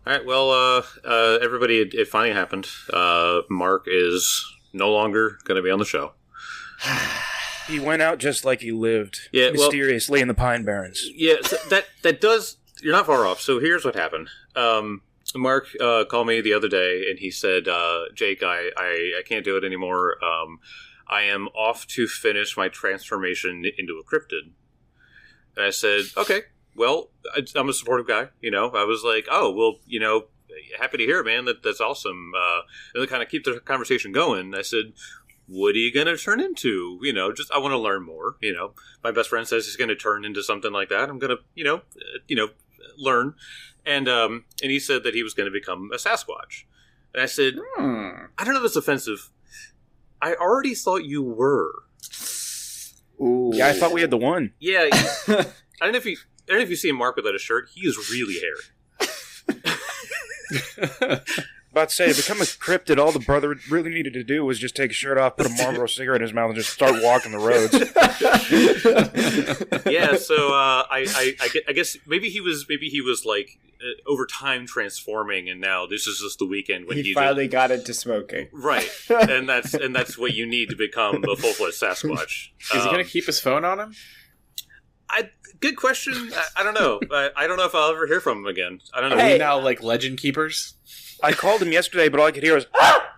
All right. Well, everybody, it finally happened. Mark is no longer going to be on the show. He went out just like he lived, mysteriously in the Pine Barrens. Yeah, so that does. You're not far off. So here's what happened. Mark called me the other day, and he said, "Jake, I can't do it anymore. I am off to finish my transformation into a cryptid." And I said, "Okay, well, I'm a supportive guy. I was like, oh, well, happy to hear it, man. That's awesome." And to kind of keep the conversation going, I said, "What are you going to turn into? I want to learn more. My best friend says he's going to turn into something like that. I'm going to, learn." And he said that he was going to become a Sasquatch. And I said, I don't know if it's offensive. I already thought you were. Ooh. Yeah, I thought we had the one. Yeah. I don't know if you see Mark without a shirt. He is really hairy. About to say, to become a cryptid, all the brother really needed to do was just take his shirt off, put a Marlboro cigarette in his mouth, and just start walking the roads. Yeah, so I guess maybe he was like over time transforming, and now this is just the weekend when he finally got into smoking. Right, and that's what you need to become a full-fledged Sasquatch. Is he going to keep his phone on him? Good question. I don't know. I don't know if I'll ever hear from him again. I don't know. Are we now like legend keepers? I called him yesterday, but all I could hear was, "Ah!"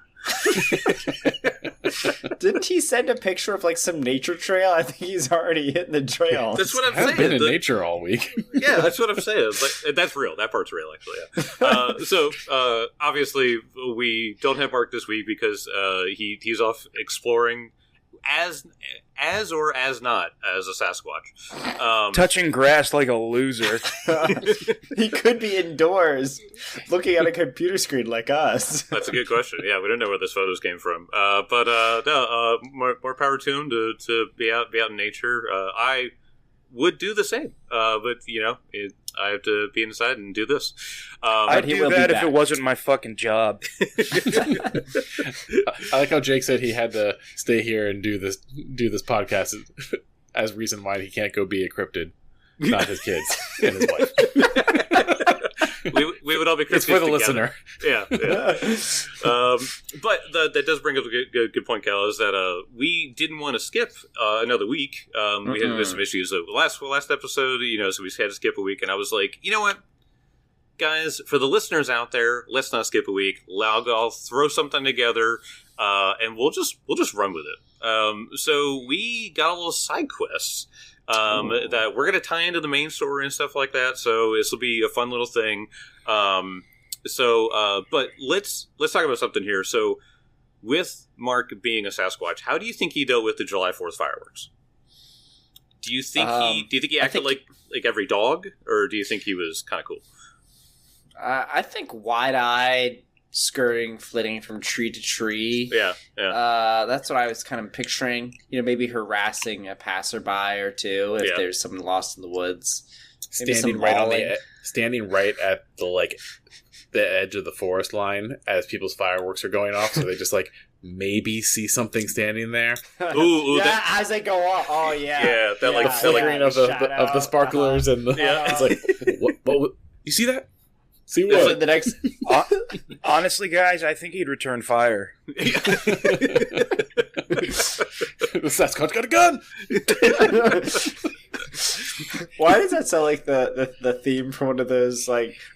Didn't he send a picture of like some nature trail? I think he's already hitting the trail. That's what I'm saying. I've been in nature all week. Yeah, that's what I'm saying. Like, that's real. That part's real, actually. Yeah. So obviously, we don't have Mark this week because he's off exploring as or as not as a Sasquatch. Touching grass like a loser. He could be indoors looking at a computer screen like us. That's a good question. Yeah, we don't know where those photos came from. But more power to him to be out in nature. I would do the same. But, I have to be inside and do this. I'd do that if it wasn't my fucking job. I like how Jake said he had to stay here and do this podcast as reason why he can't go be a cryptid. Not his kids and his wife. We would all be cryptids It's for the together. listener. Yeah. But that does bring up a good point, Cal, is that we didn't want to skip another week. We had some issues. Last episode, so we had to skip a week, and I was like, you know what? Guys, for the listeners out there, let's not skip a week. I'll throw something together, and we'll just run with it. So we got a little side quest that we're going to tie into the main story and stuff like that. So this will be a fun little thing. But let's talk about something here. So with Mark being a Sasquatch, how do you think he dealt with the July 4th fireworks? Do you think he acted like every dog, or do you think he was kind of cool? I think wide-eyed, skirting, flitting from tree to tree. Yeah. That's what I was kind of picturing. Maybe harassing a passerby or two if there's someone lost in the woods. Standing right at the edge of the forest line as people's fireworks are going off, so they just maybe see something standing there. Ooh, as they go off. Oh yeah, yeah. The flickering of the sparklers and the, it's like, what? You see that? See what? The next. Honestly, guys, I think he'd return fire. The Sasquatch got a gun. Why does that sound like the theme from one of those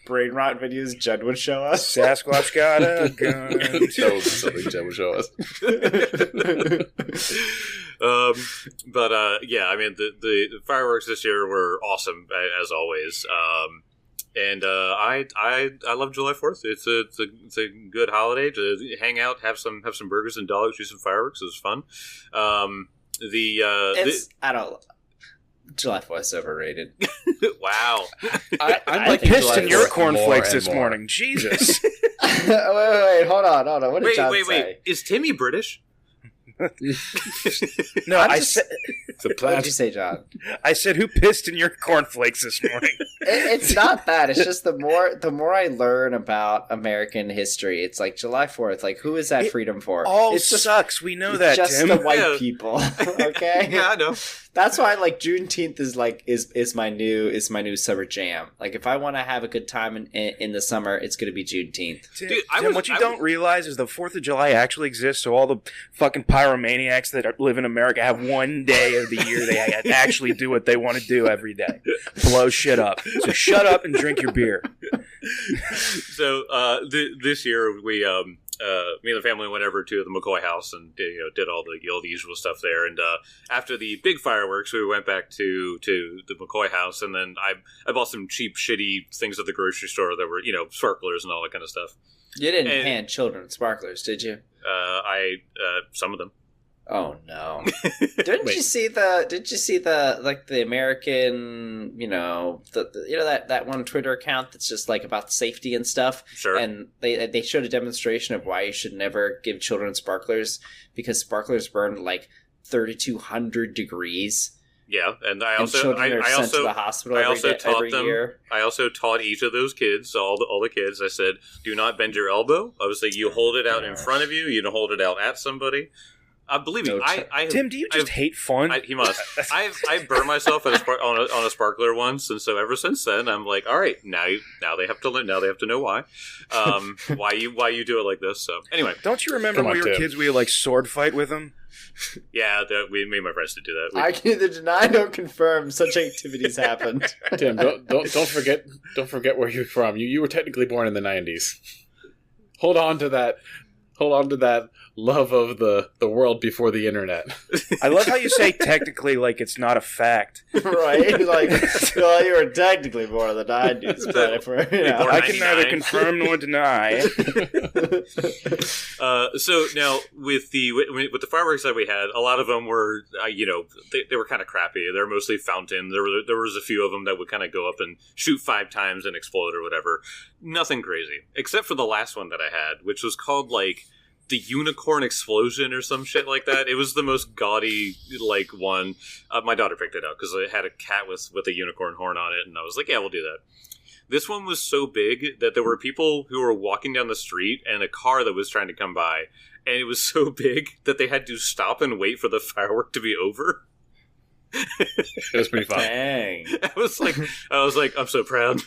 brain rot videos Judd would show us? Sasquatch got a gun. Something Judd would show us. Yeah, I mean the fireworks this year were awesome as always. And I love July 4th. It's a good holiday to hang out, have some burgers and dogs, do some fireworks. It was fun. I don't. July 4th is overrated. Wow. I'm pissed in your cornflakes this morning. Jesus. wait, hold on. What did John say? Wait. Is Timmy British? No, I said. What did you say, John? I said, who pissed in your cornflakes this morning? It's not that. It's just the more I learn about American history, it's like July 4th. Who is that freedom for? It sucks. We know that, just Tim. the white people. Okay. Yeah, I know. That's why like Juneteenth is my new summer jam. Like if I want to have a good time in the summer, it's going to be Juneteenth. Tim, what you don't realize is the 4th of July actually exists, so all the fucking pyromaniacs that live in America have one day of the year they actually do what they want to do every day. Blow shit up. So shut up and drink your beer. So this year we me and the family went over to the McCoy house and did all the usual stuff there. And after the big fireworks, we went back to the McCoy house, and then I bought some cheap, shitty things at the grocery store that were sparklers and all that kind of stuff. You didn't hand children sparklers, did you? Some of them. Oh no! Didn't you see the like the American that one Twitter account that's just like about safety and stuff? Sure. And they showed a demonstration of why you should never give children sparklers, because sparklers burn like 3,200 degrees. Yeah, and I sent to the hospital every year. I also taught each of those kids, all the kids. I said, do not bend your elbow. I was like, you hold it out in front of you. You don't hold it out at somebody. Believe me, Tim, do you just hate fun? He must. I've burned myself on a sparkler once, and so ever since then, I'm like, all right, now they have to learn. Now they have to know why why you do it like this. So anyway, don't you remember when we were kids? We would like sword fight with them. Yeah, me and my friends did do that. I can neither deny nor confirm such activities happened. Tim, don't forget where you're from. You were technically born in the 90s. Hold on to that love of the world before the internet. I love how you say technically like it's not a fact. Right? Like, well, you were technically born in the 90s, but I can neither confirm nor deny. So now with the fireworks that we had, a lot of them were, they were kind of crappy. They were mostly fountain. There was a few of them that would kind of go up and shoot 5 times and explode or whatever. Nothing crazy, except for the last one that I had, which was called like the unicorn explosion or some shit like that. It was the most gaudy one. My daughter picked it up because it had a cat with a unicorn horn on it, and I was like, yeah, we'll do that. This one was so big that there were people who were walking down the street and a car that was trying to come by, and it was so big that they had to stop and wait for the firework to be over. It was pretty fun. Dang. I was like, I'm so proud.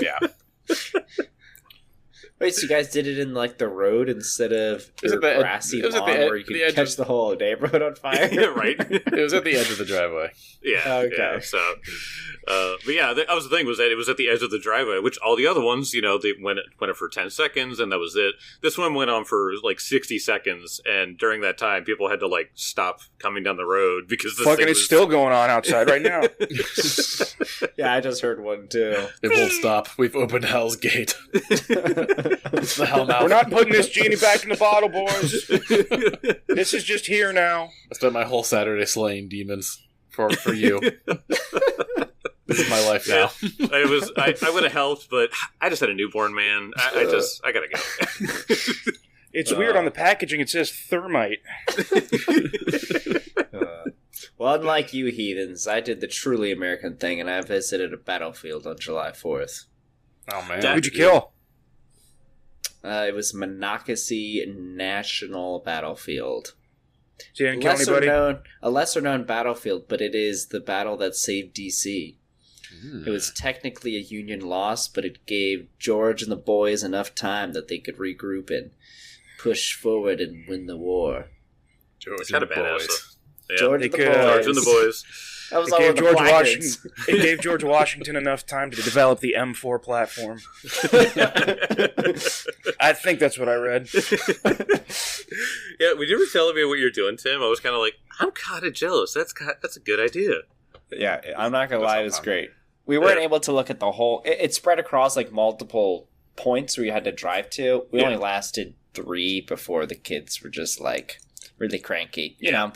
Yeah. Wait, so you guys did it in like the road instead of your grassy lawn where you could catch the whole neighborhood on fire? Yeah, right. It was at the edge of the driveway. Yeah. Okay. Yeah, so, but yeah, that was the thing, was that it was at the edge of the driveway, which all the other ones, they went for 10 seconds and that was it. This one went on for like 60 seconds, and during that time, people had to like stop coming down the road because this fucking it's still going on outside right now. Yeah, I just heard one too. It won't stop. We've opened Hell's Gate. What's the hell now? We're not putting this genie back in the bottle, boys. This is just here now. I spent my whole Saturday slaying demons for you. This is my life now. I would have helped, but I just had a newborn, man. I gotta go. It's weird on the packaging. It says thermite. Well, unlike you heathens, I did the truly American thing, and I visited a battlefield on July 4th. Oh, man. Who'd you kill? It was Monocacy National Battlefield. So you didn't kill anybody? A lesser-known battlefield, but it is the battle that saved D.C. It was technically a Union loss, but it gave George and the boys enough time that they could regroup and push forward and win the war. George and the boys. Yeah. George and the boys. That was all gave George Washington. It gave George Washington enough time to develop the M4 platform. I think that's what I read. Yeah, when you were telling me what you're doing, Tim, I was kind of like, I'm kind of jealous. That's a good idea. Yeah, I'm not gonna lie, it was great. We weren't able to look at the whole. It spread across like multiple points where you had to drive to. We only lasted 3 before the kids were just like really cranky. You know.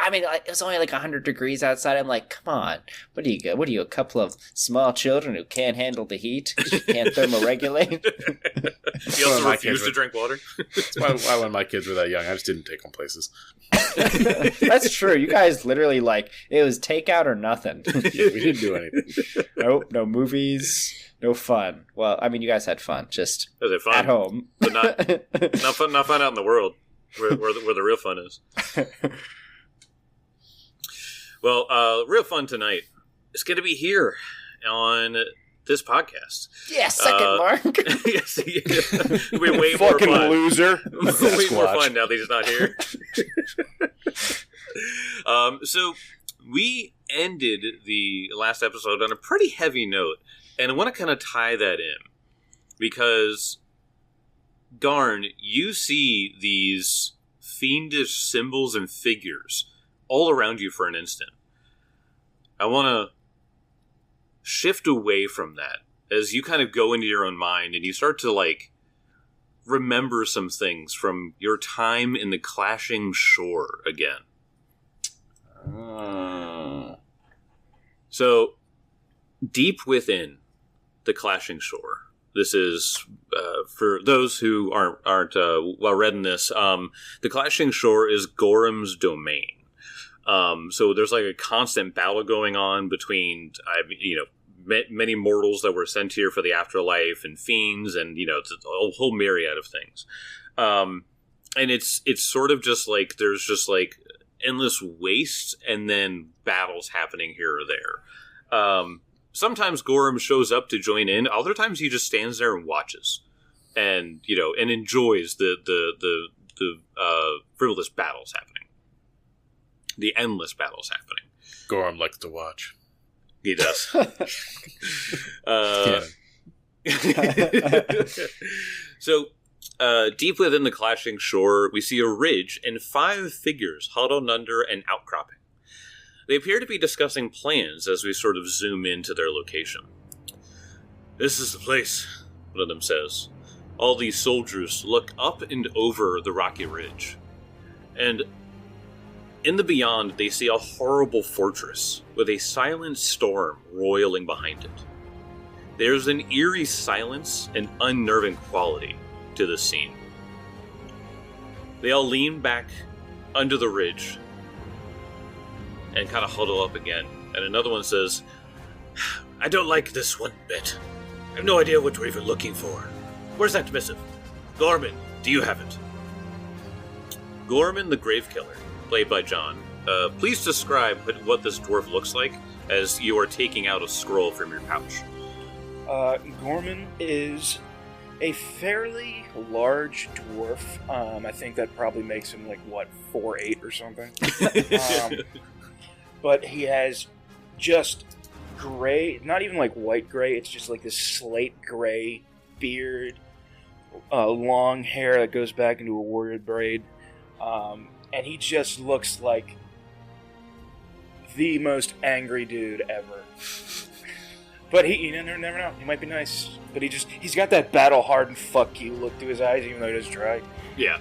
I mean, it was only like 100 degrees outside. I'm like, come on. What are you, a couple of small children who can't handle the heat? You can't thermoregulate? You also refuse to drink water? That's why when my kids were that young, I just didn't take them places. That's trure. You guys literally, it was takeout or nothing. Yeah, we didn't do anything. Nope, no movies, no fun. Well, I mean, you guys had fun, just was it fun? At home. But not fun out in the world, where the real fun is. Well, real fun tonight. It's going to be here on this podcast. Yeah, second Mark. Yes, it'll be way more Fucking fun. loser. Way more fun now that he's not here. So we ended the last episode on a pretty heavy note, and I want to kind of tie that in because Garn, you see these fiendish symbols and figures all around you for an instant. I want to shift away from that as you kind of go into your own mind and you start to like remember some things from your time in the clashing shore again. So deep within the clashing shore, this is for those who aren't well read in this, the clashing shore is Gorham's domain. So there's like a constant battle going on between, many mortals that were sent here for the afterlife and fiends and, it's a whole myriad of things. And it's sort of just like, there's just like endless waste and then battles happening here or there. Sometimes Gorham shows up to join in. Other times he just stands there and watches and, and enjoys the frivolous battles happening. The endless battles happening. Gorham likes to watch. He does. So, deep within the clashing shore, we see a ridge and 5 figures huddled under an outcropping. They appear to be discussing plans as we sort of zoom into their location. "This is the place," one of them says. All these soldiers look up and over the rocky ridge. And in the beyond, they see a horrible fortress with a silent storm roiling behind it. There's an eerie silence and unnerving quality to the scene. They all lean back under the ridge and kind of huddle up again. And another one says, "I don't like this one bit. I have no idea what we're even looking for. Where's that missive? Gorman, do you have it?" Gorman the Grave Killer, played by John. Please describe what this dwarf looks like as you are taking out a scroll from your pouch. Gorman is a fairly large dwarf. I think that probably makes him 4'8" or something. But he has just gray, not even white gray, it's just this slate gray beard, long hair that goes back into a warrior braid. And he just looks like the most angry dude ever. But you never know. He might be nice. But he's got that battle-hardened fuck you look to his eyes, even though he doesn't try. Yeah.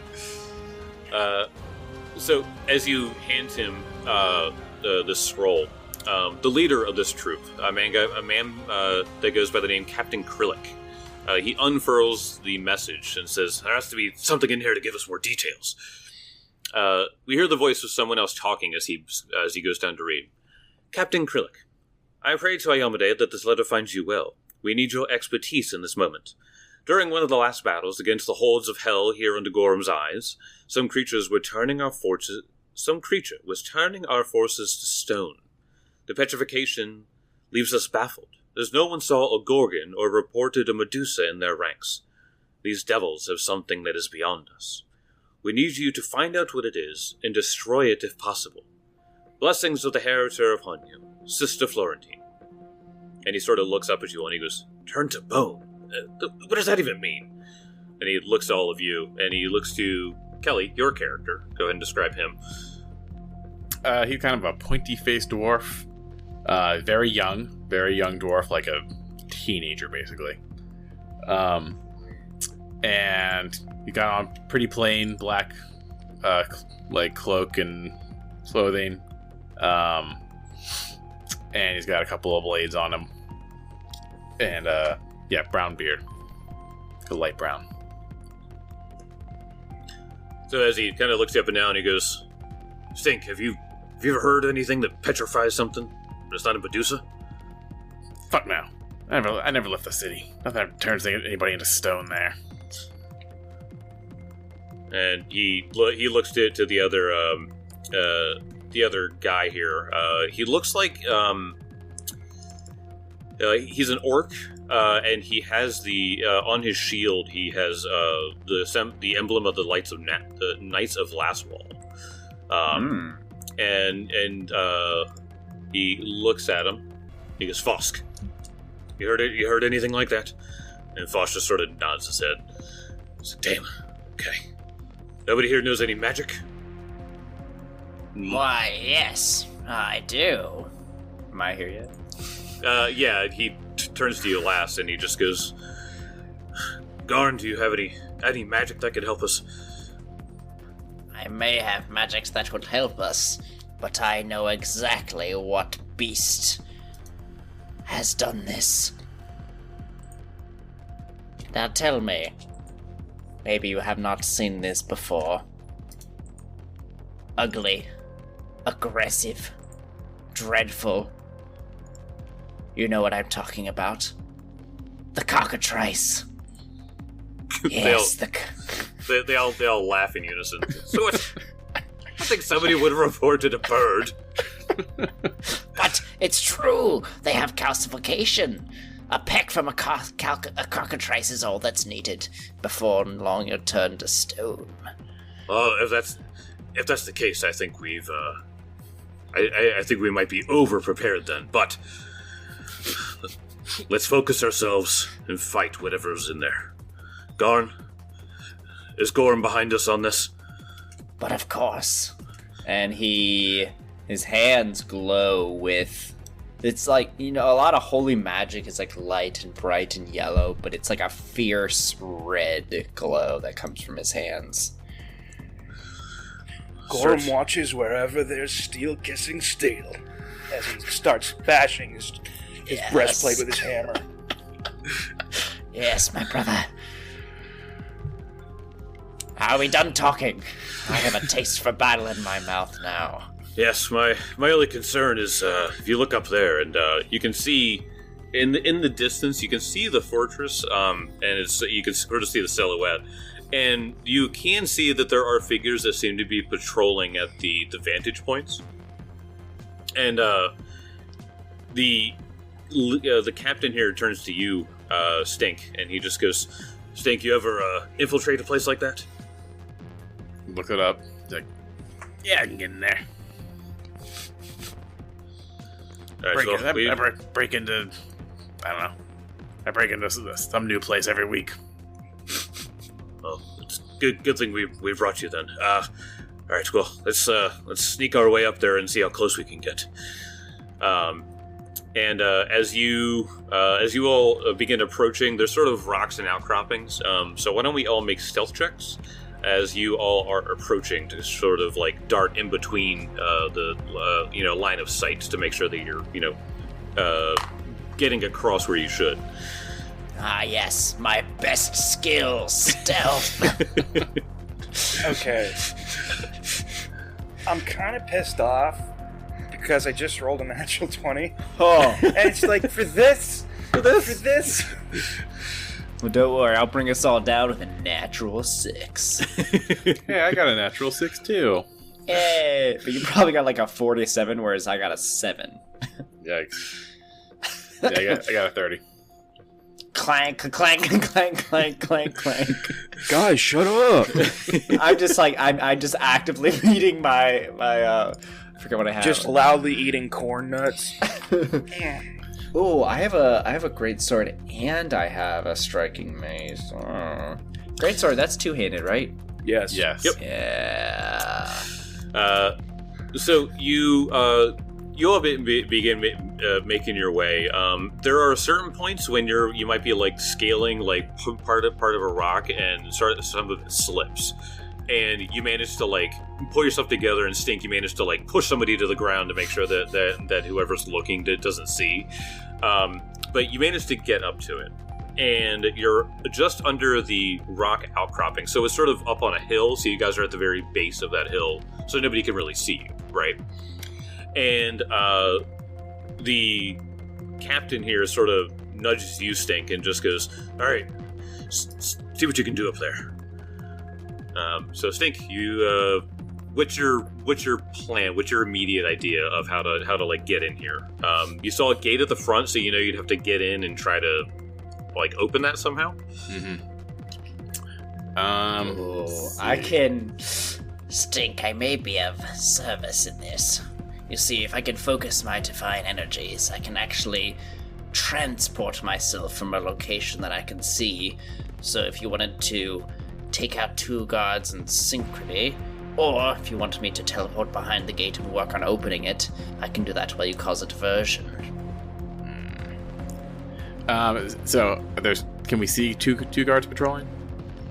So, as you hand him the scroll, the leader of this troop, a man that goes by the name Captain Krillick, he unfurls the message and says, "There has to be something in here to give us more details." We hear the voice of someone else talking as he goes down to read. "Captain Krillick, I pray to Iomedae that this letter finds you well. We need your expertise in this moment. During one of the last battles against the hordes of hell here under Gorham's eyes, some creature was turning our forces to stone. The petrification leaves us baffled, as no one saw a Gorgon or reported a Medusa in their ranks. These devils have something that is beyond us. We need you to find out what it is and destroy it if possible. Blessings of the Hereter of Honyo, Sister Florentine." And he sort of looks up at you and he goes, "Turn to bone? What does that even mean?" And he looks to all of you, and he looks to Kelly, your character. Go ahead and describe him. He's kind of a pointy-faced dwarf. Very young dwarf, like a teenager, basically. And he got on pretty plain black, cloak and clothing. And he's got a couple of blades on him. And, brown beard. A light brown. So as he kind of looks you up and down, he goes, "Stink, have you ever heard anything that petrifies something? But it's not a Medusa?" Fuck no. I never left the city. Nothing turns anybody into stone there. And he looks to the the other guy here. He looks like he's an orc, and he has the on his shield. He has the emblem of the the Knights of Laswell. And he looks at him. He goes, "Fosk, you heard it? You heard anything like that?" And Fosk just sort of nods his head. So, damn. Okay. Nobody here knows any magic? Why, yes, I do. Am I here yet? Yeah, he turns to you last, and he just goes, "Garn, do you have any magic that could help us?" I may have magics that would help us, but I know exactly what beast has done this. Now tell me, maybe you have not seen this before. Ugly, aggressive, dreadful. You know what I'm talking about. The cockatrice. Yes, They all laugh in unison. So I think somebody would have reported a bird. But it's true. They have calcification. A peck from a cockatrice is all that's needed. Before long, you're turned to stone. Well, if that's the case, I think we've I think we might be over prepared then. But let's focus ourselves and fight whatever's in there. Garn, is Gorm behind us on this? But of course. And his hands glow with, it's like, you know, a lot of holy magic is like light and bright and yellow, but it's like a fierce red glow that comes from his hands. Gorm watches wherever there's steel kissing steel as he starts bashing his breastplate with his hammer. Yes, my brother. Are we done talking? I have a taste for battle in my mouth now. Yes, my only concern is if you look up there and you can see in the distance you can see the fortress and you can sort of see the silhouette, and you can see that there are figures that seem to be patrolling at the vantage points, and the captain here turns to you, Stink, and he just goes, "Stink, you ever infiltrate a place like that?" Look it up. Like, yeah, I can get in there. All right, I break into, I don't know. I break into some new place every week. Well, it's good thing we brought you then. All right, well, let's sneak our way up there and see how close we can get. And as you all begin approaching, there's sort of rocks and outcroppings. So why don't we all make stealth checks as you all are approaching to sort of like dart in between the line of sight to make sure that you're getting across where you should. Ah, yes, my best skill, stealth. Okay. I'm kind of pissed off because I just rolled a natural 20. Oh. And it's like, for this. Well, don't worry, I'll bring us all down with a natural 6. Hey, I got a natural 6 too. Hey, but you probably got like a 47, whereas I got a 7. Yikes. Yeah, I got a 30. Clank, clank, clank, clank, clank, clank. Guys, shut up. I'm just like, I'm just actively eating my I forget what I have. Just loudly eating corn nuts. Oh, I have a great sword and I have a striking mace. Oh. Great sword, that's two-handed, right? Yes. Yes. Yep. Yeah. So you all begin making your way. There are certain points when you might be like scaling like part of a rock, and some of it slips, and you manage to like pull yourself together, and Stink, you manage to like push somebody to the ground to make sure that whoever's looking doesn't see. But you manage to get up to it, and you're just under the rock outcropping. So it's sort of up on a hill, so you guys are at the very base of that hill, so nobody can really see you, right? And the captain here sort of nudges you, Stink, and just goes, "All right, see what you can do up there." So Stink, you what's your plan? What's your immediate idea of how to like get in here? You saw a gate at the front, so you know you'd have to get in and try to like open that somehow. I can. Stink, I may be of service in this. You see, if I can focus my divine energies, I can actually transport myself from a location that I can see. So if you wanted to take out 2 guards in synchrony, or if you wanted me to teleport behind the gate and work on opening it, I can do that while you cause a diversion. So can we see two guards patrolling?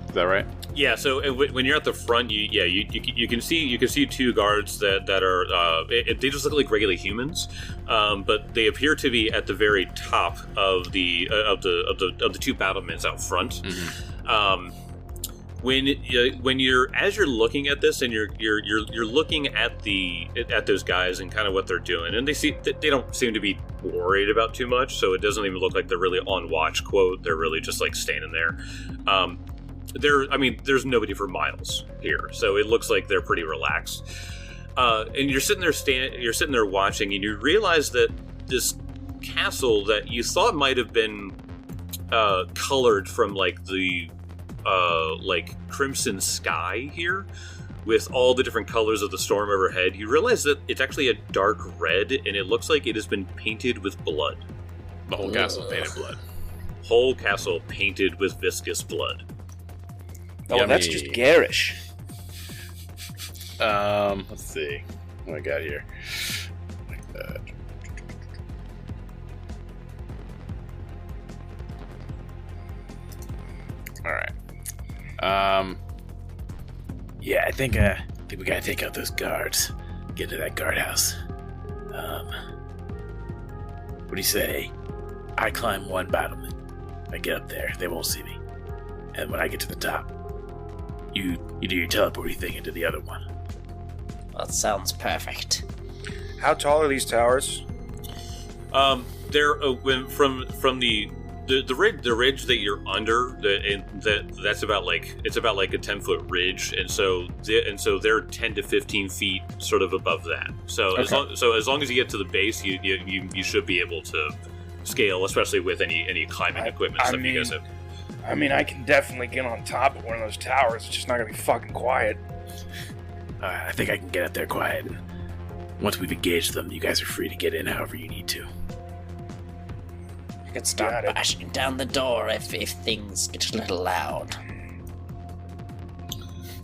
Is that right? Yeah. So when you're at the front, you can see 2 guards that are they just look like regular humans, but they appear to be at the very top of the 2 battlements out front. When you're looking at this and you're looking at those guys and kind of what they're doing, and they don't seem to be worried about too much, so it doesn't even look like they're really on watch. Quote, they're really just like standing there. There's nobody for miles here, so it looks like they're pretty relaxed. And you're sitting there watching, and you realize that this castle that you thought might have been colored from like the like crimson sky here, with all the different colors of the storm overhead, you realize that it's actually a dark red, and it looks like it has been painted with blood. The whole castle painted blood. Whole castle painted with viscous blood. Oh, Yummy. that's just garish. Let's see what I got here. Like that. All right. Yeah, I think we gotta take out those guards. Get to that guardhouse. What do you say? I climb 1 battlement. I get up there, they won't see me. And when I get to the top, you do your teleporting thing into the other one. That sounds perfect. How tall are these towers? They're from the ridge that you're under. That's about like a 10-foot ridge, and so they're 10 to 15 feet sort of above that. So Okay. as long as you get to the base, you should be able to scale, especially with any climbing equipment stuff you guys have. I mean, I can definitely get on top of one of those towers. It's just not gonna be fucking quiet. I think I can get up there quiet. Once we've engaged them, you guys are free to get in however you need to. I could start bashing down the door if things get a little loud.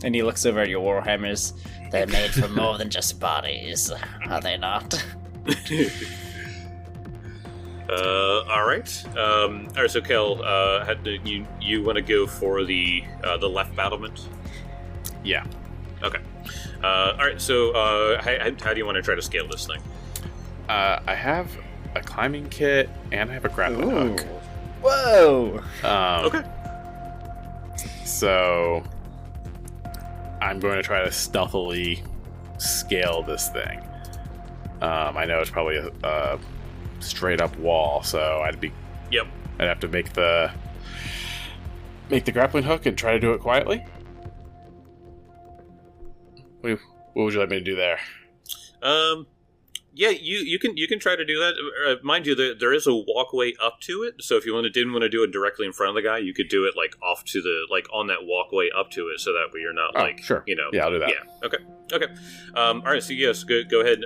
And he looks over at your warhammers. They're made for more than just bodies, are they not? All right. All right. So, Kel, you want to go for the left battlement? Yeah. Okay. All right. So, how do you want to try to scale this thing? I have a climbing kit and I have a grappling hook. Whoa! Okay. So I'm going to try to stealthily scale this thing. I know it's probably a straight up wall, so I'd have to make the grappling hook and try to do it quietly. What would you like me to do there? Yeah, you can try to do that. Mind you, there is a walkway up to it. So if you didn't want to do it directly in front of the guy, you could do it like off to the on that walkway up to it, so that way you're not sure. Yeah, I'll do that. Yeah. Okay. All right. So yes, go ahead.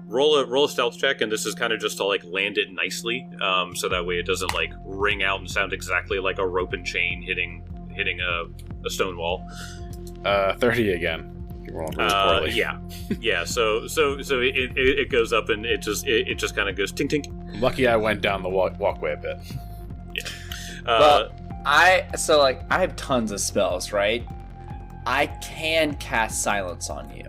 Roll a stealth check, and this is kind of just to like land it nicely, so that way it doesn't like ring out and sound exactly like a rope and chain hitting a stone wall. 30 again. Rolling really poorly. Yeah. So it goes up and it just kind of goes tink tink. Lucky I went down the walkway a bit. Yeah. Well, I have tons of spells, right? I can cast silence on you.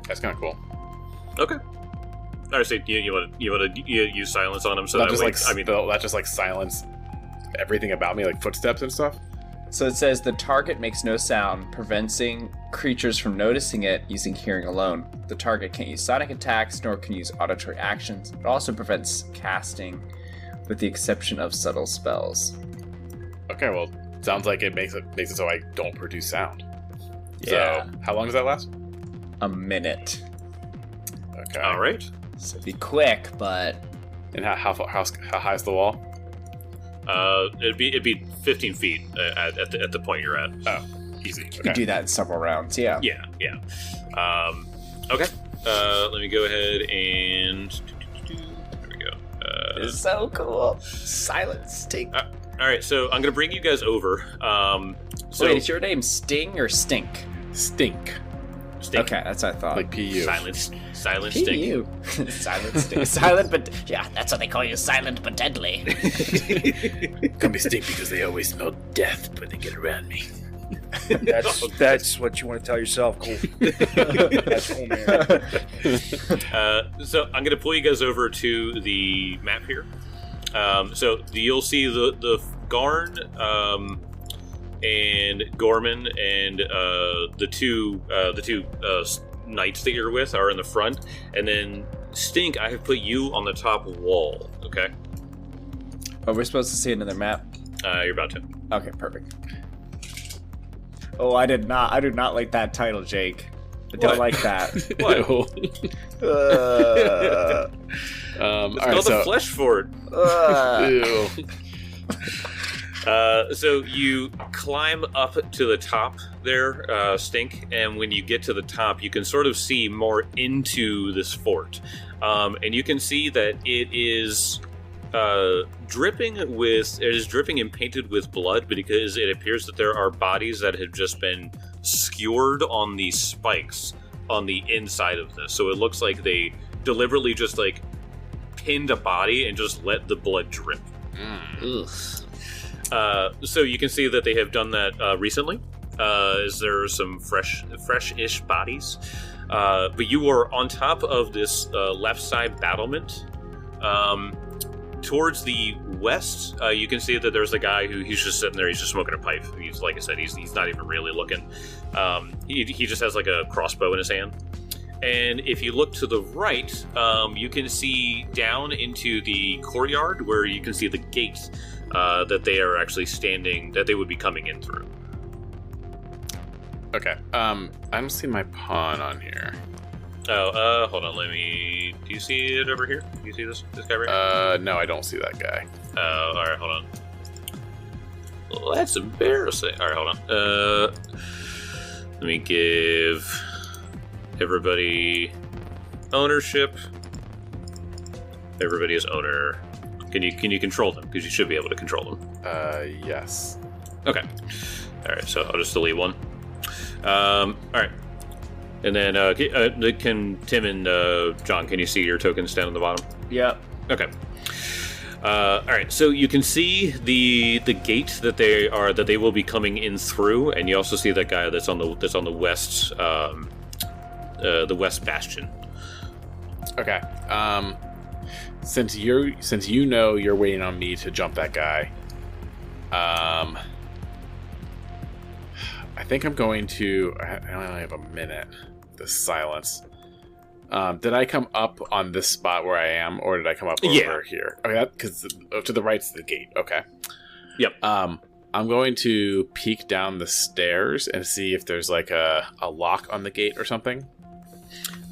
That's kind of cool. Okay. All right. So you want to use silence on him, so Not that just way, that just like silence everything about me, like footsteps and stuff. So it says the target makes no sound, preventing creatures from noticing it using hearing alone. The target can't use sonic attacks, nor can use auditory actions. It also prevents casting, with the exception of subtle spells. Okay, well, sounds like it makes it so I don't produce sound. Yeah. So, how long does that last? A minute. Okay. All right. So be quick, but And how high is the wall? It'd be 15 feet at the point you're at. Oh, easy. you Okay. can do that in several rounds. Yeah. Yeah. Okay. Let me go ahead and. There we go. It's so cool. Silence. Take. All right. So I'm gonna bring you guys over. So Wait, is your name Sting or Stink? Stink. Stink. Okay, that's what I thought. Like PU. Silent stink. you. Silent Stink. Silent, but Yeah, that's what they call you, silent but deadly. Call me Stink because they always smell death when they get around me. That's what you want to tell yourself. Cool. That's cool, man. So I'm gonna pull you guys over to the map here. So you'll see the Garn and Gorman and the two knights that you're with are in the front, and then Stink, I have put you on the top wall. Okay, Oh, we're supposed to see another map. you're about to. Okay, perfect. Oh, I do not like that title, Jake. I don't What? like that. What? All It's right, called so the Flesh Fort. ew. So you climb up to the top there, Stink, and when you get to the top, you can sort of see more into this fort. And you can see that it is dripping and painted with blood, because it appears that there are bodies that have just been skewered on these spikes on the inside of this. So it looks like they deliberately just like pinned a body and just let the blood drip. Ugh. So you can see that they have done that recently. As there are some fresh-ish bodies. But you are on top of this left side battlement. Towards the west, you can see that there's a guy he's just sitting there. He's just smoking a pipe. He's, like I said, he's not even really looking. He just has like a crossbow in his hand. And if you look to the right, you can see down into the courtyard where you can see the gate that they are actually standing, that they would be coming in through. Okay. I don't see my pawn on here. Oh, hold on. Do you see it over here? Do you see this guy right here? No, I don't see that guy. Oh, all right. Hold on. Well, that's embarrassing. All right, hold on. Let me give everybody ownership. Everybody is owner. Can you control them? Because you should be able to control them. Yes. Okay. All right. So I'll just delete one. All right. And then can Tim and John? Can you see your tokens down at the bottom? Yep. Okay. All right. So you can see the gate that they will be coming in through, and you also see that guy that's on the west bastion. Okay. Since you know you're waiting on me to jump that guy, I think I'm going to. I only have a minute. The silence. Did I come up on this spot where I am, or did I come up over here? Okay, because to the right's the gate. Okay. Yep. I'm going to peek down the stairs and see if there's like a lock on the gate or something.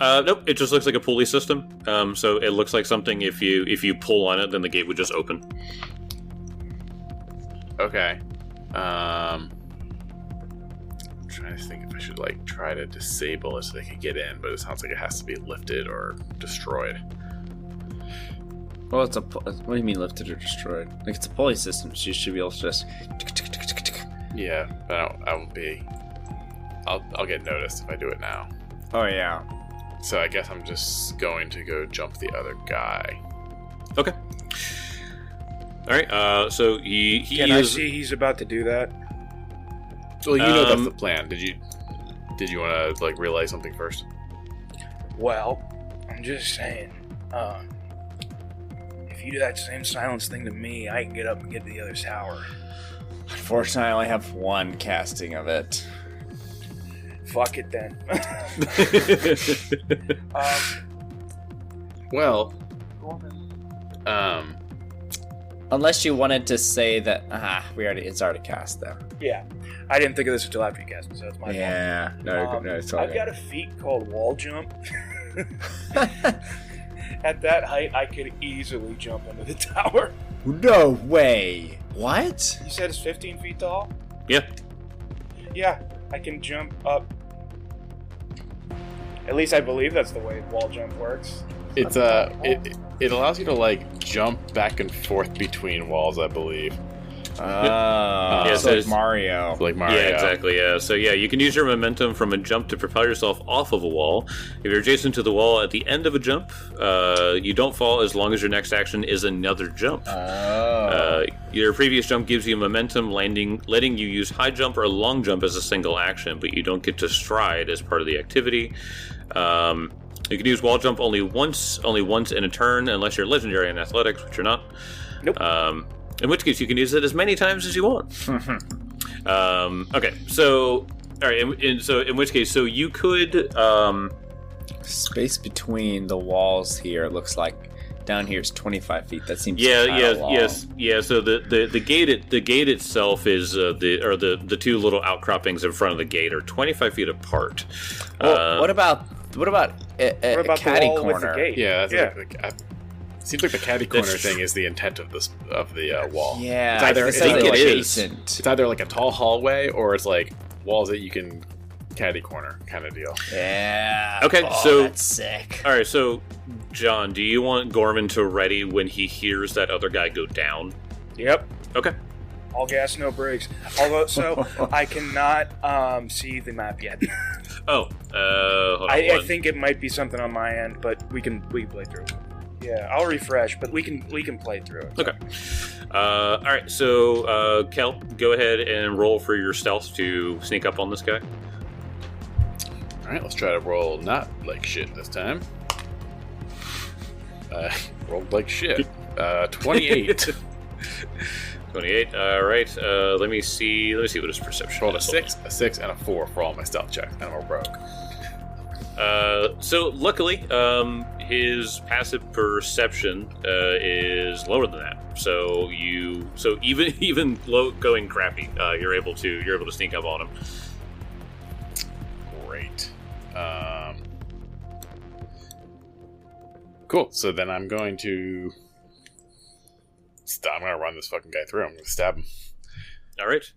Nope. It just looks like a pulley system. So it looks like something. If you pull on it, then the gate would just open. Okay. I'm trying to think if I should like try to disable it so they can get in, but it sounds like it has to be lifted or destroyed. Well, what do you mean lifted or destroyed? Like, it's a pulley system, so you should be able to just. Yeah, but I'll get noticed if I do it now. Oh yeah. So I guess I'm just going to go jump the other guy. Okay. All right. So he Can I see he's about to do that? Well, you know that's the plan. Did you want to like realize something first? Well, I'm just saying, if you do that same silence thing to me, I can get up and get to the other tower. Unfortunately, I only have one casting of it. Fuck it then. Well, Unless you wanted to say that, it's already cast though. Yeah, I didn't think of this until after you cast it, so it's my fault. Yeah, no, it's all I've right. got a feat called wall jump. At that height, I could easily jump into the tower. No way. What? You said it's 15 feet tall? Yeah. Yeah, I can jump up. At least I believe that's the way wall jump works. It's it allows you to like jump back and forth between walls, I believe. Yeah, so like Mario. Like Mario. Yeah, exactly. Yeah. So yeah, you can use your momentum from a jump to propel yourself off of a wall. If you're adjacent to the wall at the end of a jump, you don't fall as long as your next action is another jump. Your previous jump gives you momentum, letting you use high jump or long jump as a single action, but you don't get to stride as part of the activity. You can use wall jump only once in a turn, unless you're legendary in athletics, which you're not. Nope. In which case, you can use it as many times as you want. Okay, so all right. In which case, so you could Space between the walls here, it looks like down here is 25 feet. That seems yeah. long. So the gate itself is the two little outcroppings in front of the gate are 25 feet apart. Well, what about a caddy the wall corner? with the gate? Yeah, that's seems like the caddy corner thing is the intent of the wall. Yeah, it's either, I it's think either it's like adjacent. it's either like a tall hallway or it's like walls that you can caddy corner kind of deal. Yeah. Okay, Oh, so that's sick. all right. So John, do you want Gorman to ready when he hears that other guy go down? Yep. Okay. All gas, no brakes. Although, so I cannot see the map yet. Oh, hold on. I think it might be something on my end, but we can play through it. Yeah, I'll refresh, but we can play through it. Okay. All right. So, Kel, go ahead and roll for your stealth to sneak up on this guy. All right, let's try to roll not like shit this time. Rolled like shit. 28. 28. All right. Let me see what his perception Rolled a is. 6, and a 4 for all my stealth checks, and I'm a rogue. So luckily, his passive perception is lower than that. So even low going crappy, you're able to sneak up on him. Great. Cool. So then I'm going to run this fucking guy through. I'm going to stab him. All right.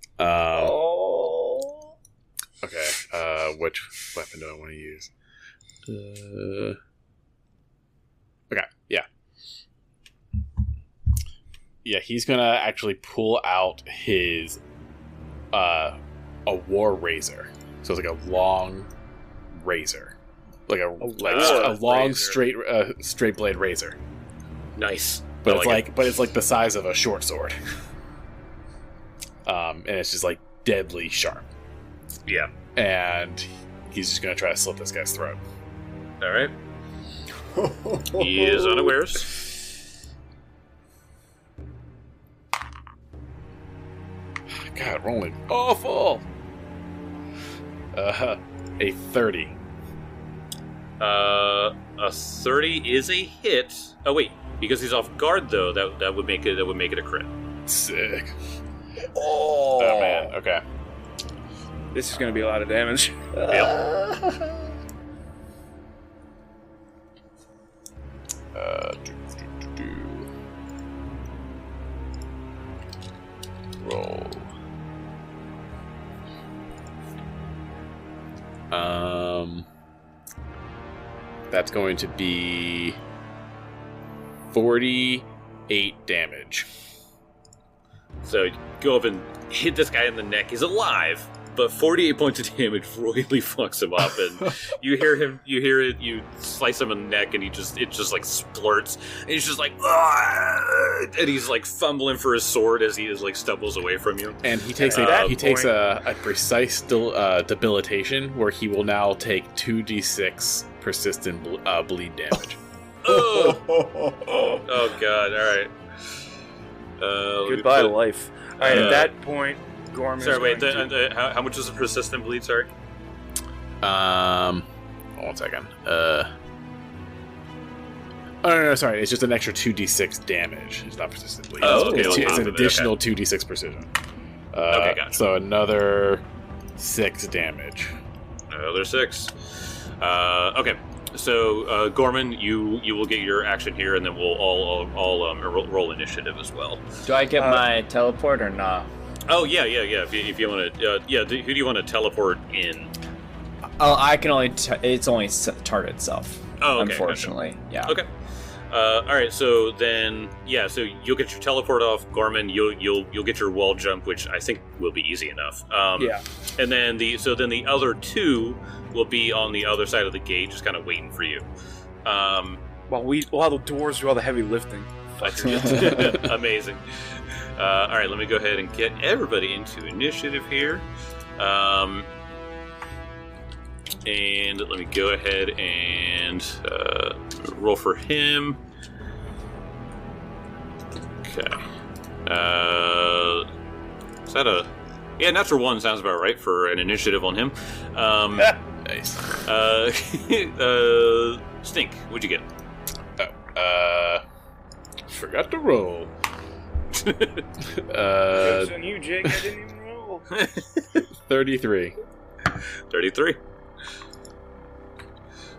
Okay. Which weapon do I want to use? Okay. Yeah. Yeah. He's gonna actually pull out his a war razor. So it's like a long razor, like a long razor. straight blade razor. Nice. But it's like the size of a short sword. And it's just like deadly sharp. Yeah. And he's just gonna try to slit this guy's throat. All right. He is unawares. God, rolling awful. A 30. A 30 is a hit. Oh wait, because he's off guard though, that would make it a crit. Sick. Oh, Oh man. Okay. This is going to be a lot of damage. Yep. Roll. That's going to be 48 damage. So go up and hit this guy in the neck. He's alive, but 48 points of damage really fucks him up. And you slice him in the neck, and it just like splurts. And he's just like, "Ah!" And he's like fumbling for his sword as he like stumbles away from you. And he takes a precise debilitation where he will now take 2d6 persistent bleed damage. Oh god! All right. Goodbye, life. All right, at that point, Gorman. Sorry, wait. Going to... How much is the persistent bleed? Sorry. 1 second. Oh, no, sorry. It's just an extra 2d6 damage. It's not persistent bleed. Oh, okay. It's an additional 2d6 precision. Okay, gotcha. So another 6 damage. Another 6. Okay. So, Gorman, you will get your action here, and then we'll all roll initiative as well. Do I get my teleport or not? Oh, yeah. If you want to, who do you want to teleport in? Oh, I can only. It's only target itself. Oh, okay. Unfortunately, yeah. Okay. All right. So then, yeah. So you'll get your teleport off, Gorman. You'll get your wall jump, which I think will be easy enough. Yeah. And then the other 2 will be on the other side of the gate, just kind of waiting for you. While the doors do all the heavy lifting. Amazing. All right. Let me go ahead and get everybody into initiative here. And let me go ahead and roll for him. Okay. Is that a... Yeah, natural 1 sounds about right for an initiative on him. Nice. Stink, what'd you get? Forgot to roll. Joke's on you, Jake. I didn't even roll. 33. 33.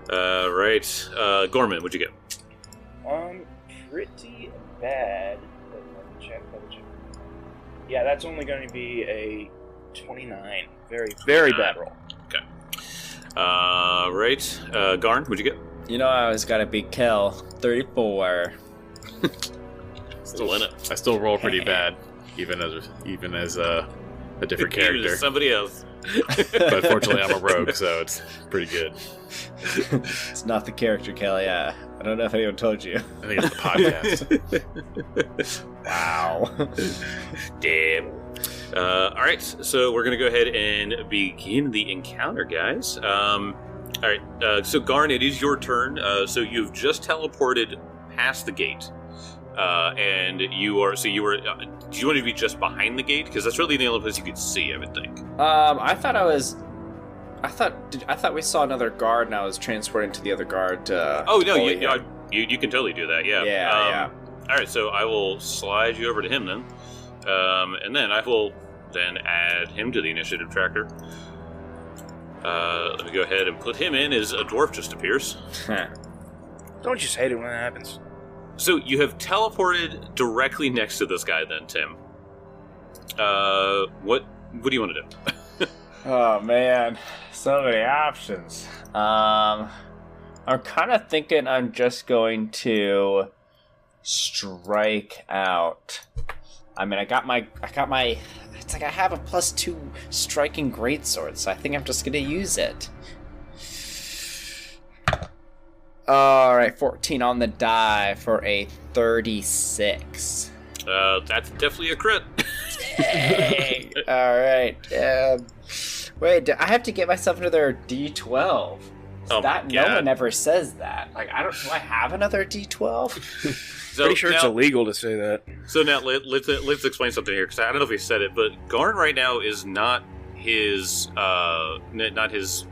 Right. Gorman, what'd you get? Pretty bad. But let me check. Yeah, that's only going to be a 29. Very, very bad roll. Okay. Right. Garn, what'd you get? You know, I always got to beat Kel. 34. Still in it. I still roll pretty bad, even as a different character. Somebody else. But fortunately, I'm a rogue, so it's pretty good. It's not the character, Kel. Yeah, I don't know if anyone told you. I think it's the podcast. Wow. Damn. All right, so we're gonna go ahead and begin the encounter, guys. All right, so Garn, it is your turn. So you've just teleported past the gate, and you were. Do you want to be just behind the gate? Because that's really the only place you could see, I would think. I thought we saw another guard, and I was transporting to the other guard. Oh no, you can totally do that. Yeah. Yeah. All right, so I will slide you over to him then, and then I will then add him to the initiative tracker. Let me go ahead and put him in as a dwarf just appears. Don't you just hate it when that happens? So you have teleported directly next to this guy then, Tim. What do you want to do? Oh man, so many options. I'm kind of thinking I'm just going to strike out. I mean, I got my. It's like I have a +2 striking greatsword, so I think I'm just gonna use it. All right, 14 on the die for a 36. That's definitely a crit. Dang. All right. Wait, I have to get myself another D12. Oh that no one ever says that. Like, do I have another D12? So Pretty sure it's now, illegal to say that. So now let's explain something here, because I don't know if we said it, but Garn right now is not his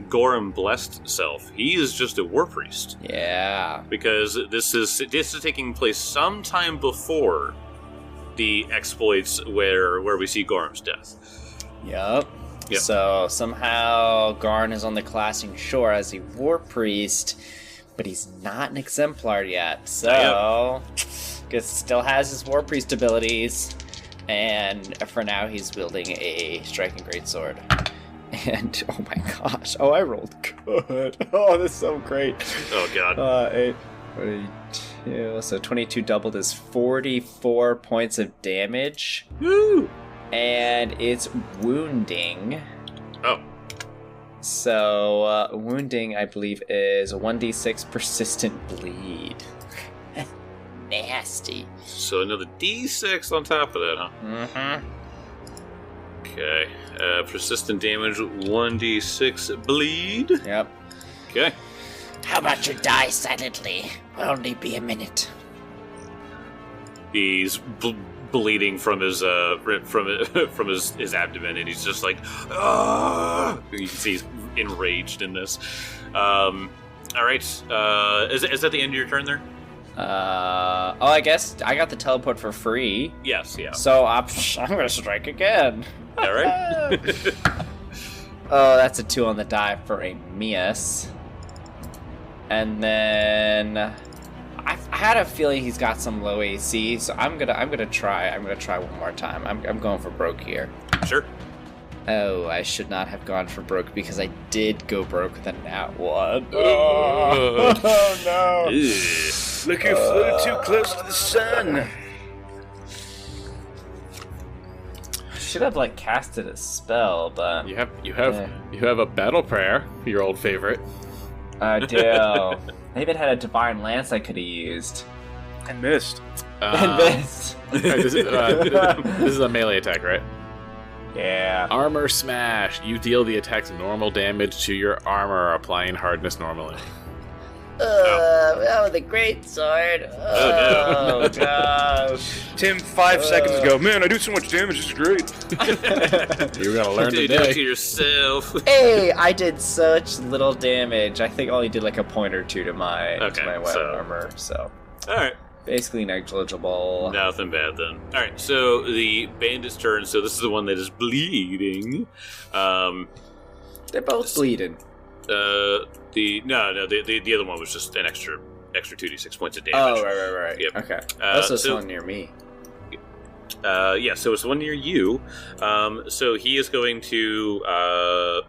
Gorham blessed self. He is just a war priest. Yeah. Because this is taking place sometime before the exploits where we see Gorham's death. Yep. So somehow Garn is on the classing shore as a war priest, but he's not an exemplar yet. So guess still has his war priest abilities, and for now he's wielding a striking greatsword. And oh my gosh! Oh, I rolled good. Oh, this is so great. Oh god. 8, 22. So 22 doubled is 44 points of damage. Woo! And it's wounding. Oh. So, wounding, I believe, is a 1d6 persistent bleed. Nasty. So another D6 on top of that, huh? Mm-hmm. Okay. Persistent damage, 1d6 bleed. Yep. Okay. How about you die silently? Will only be a minute. He's bleeding from his his abdomen, and he's just like, ah! You can see he's enraged in this. All right. Is that the end of your turn there? I guess I got the teleport for free. Yes, yeah. So I'm gonna strike again. All right. Oh, that's a 2 on the die for a miss. And then I had a feeling he's got some low AC, so I'm gonna try one more time. I'm going for broke here. Sure. Oh, I should not have gone for broke because I did go broke with a nat 1. Oh no! Ugh. Look, you flew too close to the sun. Should have like casted a spell, but You have a battle prayer, your old favorite. I do. I even had a divine lance I could have used. And missed. And missed. This is a melee attack, right? Yeah. Armor smash. You deal the attack's normal damage to your armor, applying hardness normally. Oh, the great sword. Oh, gosh. Tim, 5 seconds ago. Man, I do so much damage. This is great. You're gonna learn Do that to today. yourself. Hey, I did such little damage. I think I only did like a point or two to my Okay, weapon so- armor, so All right. basically negligible. Nothing bad then. All right. So the bandit's turn. So this is the one that is bleeding. They're both bleeding. The other one was just an extra 2d6 points of damage. Oh, right. Yep. Okay. So- That's someone near me. Yeah, so it's the one near you. So he is going to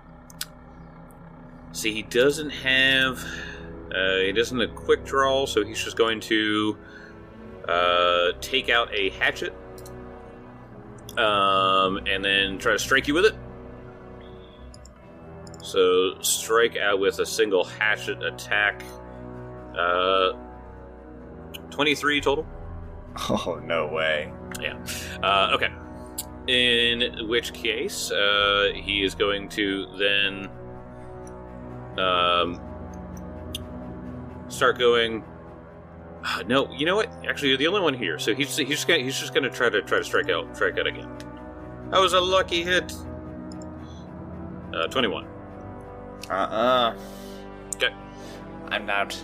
see. He doesn't have a quick draw, so he's just going to take out a hatchet, and then try to strike you with it. So strike out with a single hatchet attack. 23 total. Oh, no way. Yeah. Okay. In which case, he is going to then start going. No, you know what? Actually, you're the only one here, so he's just gonna try to strike out again. That was a lucky hit. 21. Okay. I'm not.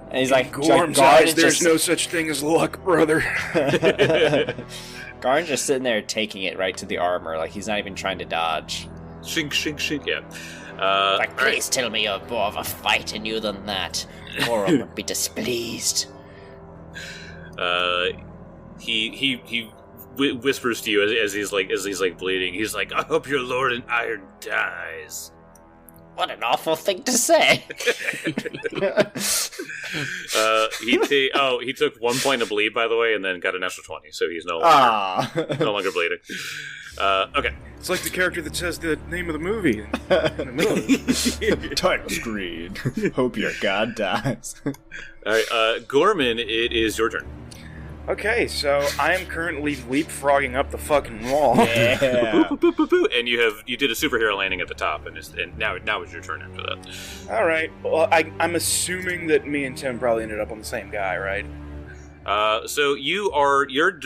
And he's like, Gorm's Garn eyes, is there's just, no such thing as luck, brother. Garn's just sitting there taking it right to the armor, like he's not even trying to dodge. Shink, shink, shink. Yeah. Like, all right. please tell me you're more of a fight in you than that. Gorum would be displeased. He whispers to you as he's like bleeding. He's like, "I hope your lord in iron dies." What an awful thing to say. He took 1 point of bleed, by the way, and then got an extra 20, so he's no longer bleeding. Okay. It's like the character that says the name of the movie in the middle of it. Title screen. Hope your god dies. All right, Gorman, it is your turn. Okay, so I am currently leapfrogging up the fucking wall. Yeah. Boop, boop, boop, boop, and you did a superhero landing at the top, and now it's your turn after that. All right. Well, I'm assuming that me and Tim probably ended up on the same guy, right? So you wanted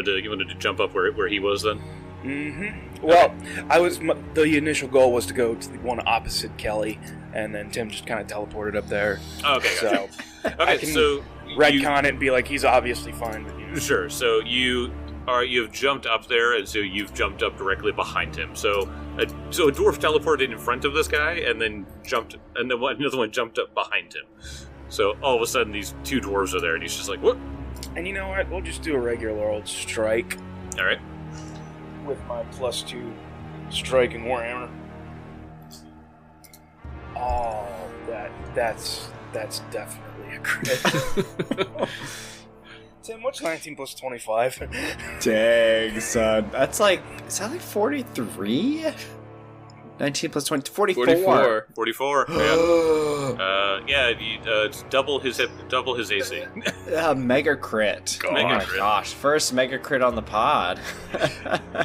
to jump up where he was then. Mm-hmm. Well, the initial goal was to go to the one opposite Kelly, and then Tim just kind of teleported up there. Okay, gotcha. So Okay, I can so retcon it and be like, he's obviously fine with you. Sure. So you've jumped up there, and so you've jumped up directly behind him. So a dwarf teleported in front of this guy, and then another one jumped up behind him. So all of a sudden, these two dwarves are there, and he's just like, "What?" And you know what? We'll just do a regular old strike All right. with my +2 strike and warhammer. Oh, that's definitely a crit. Tim, what's 19 plus 25? Dang, son. Is that like 43? 19 plus 20, 44. 44. Yeah. It's double his AC. Mega crit. Oh Mega my crit. gosh. First mega crit on the pod. All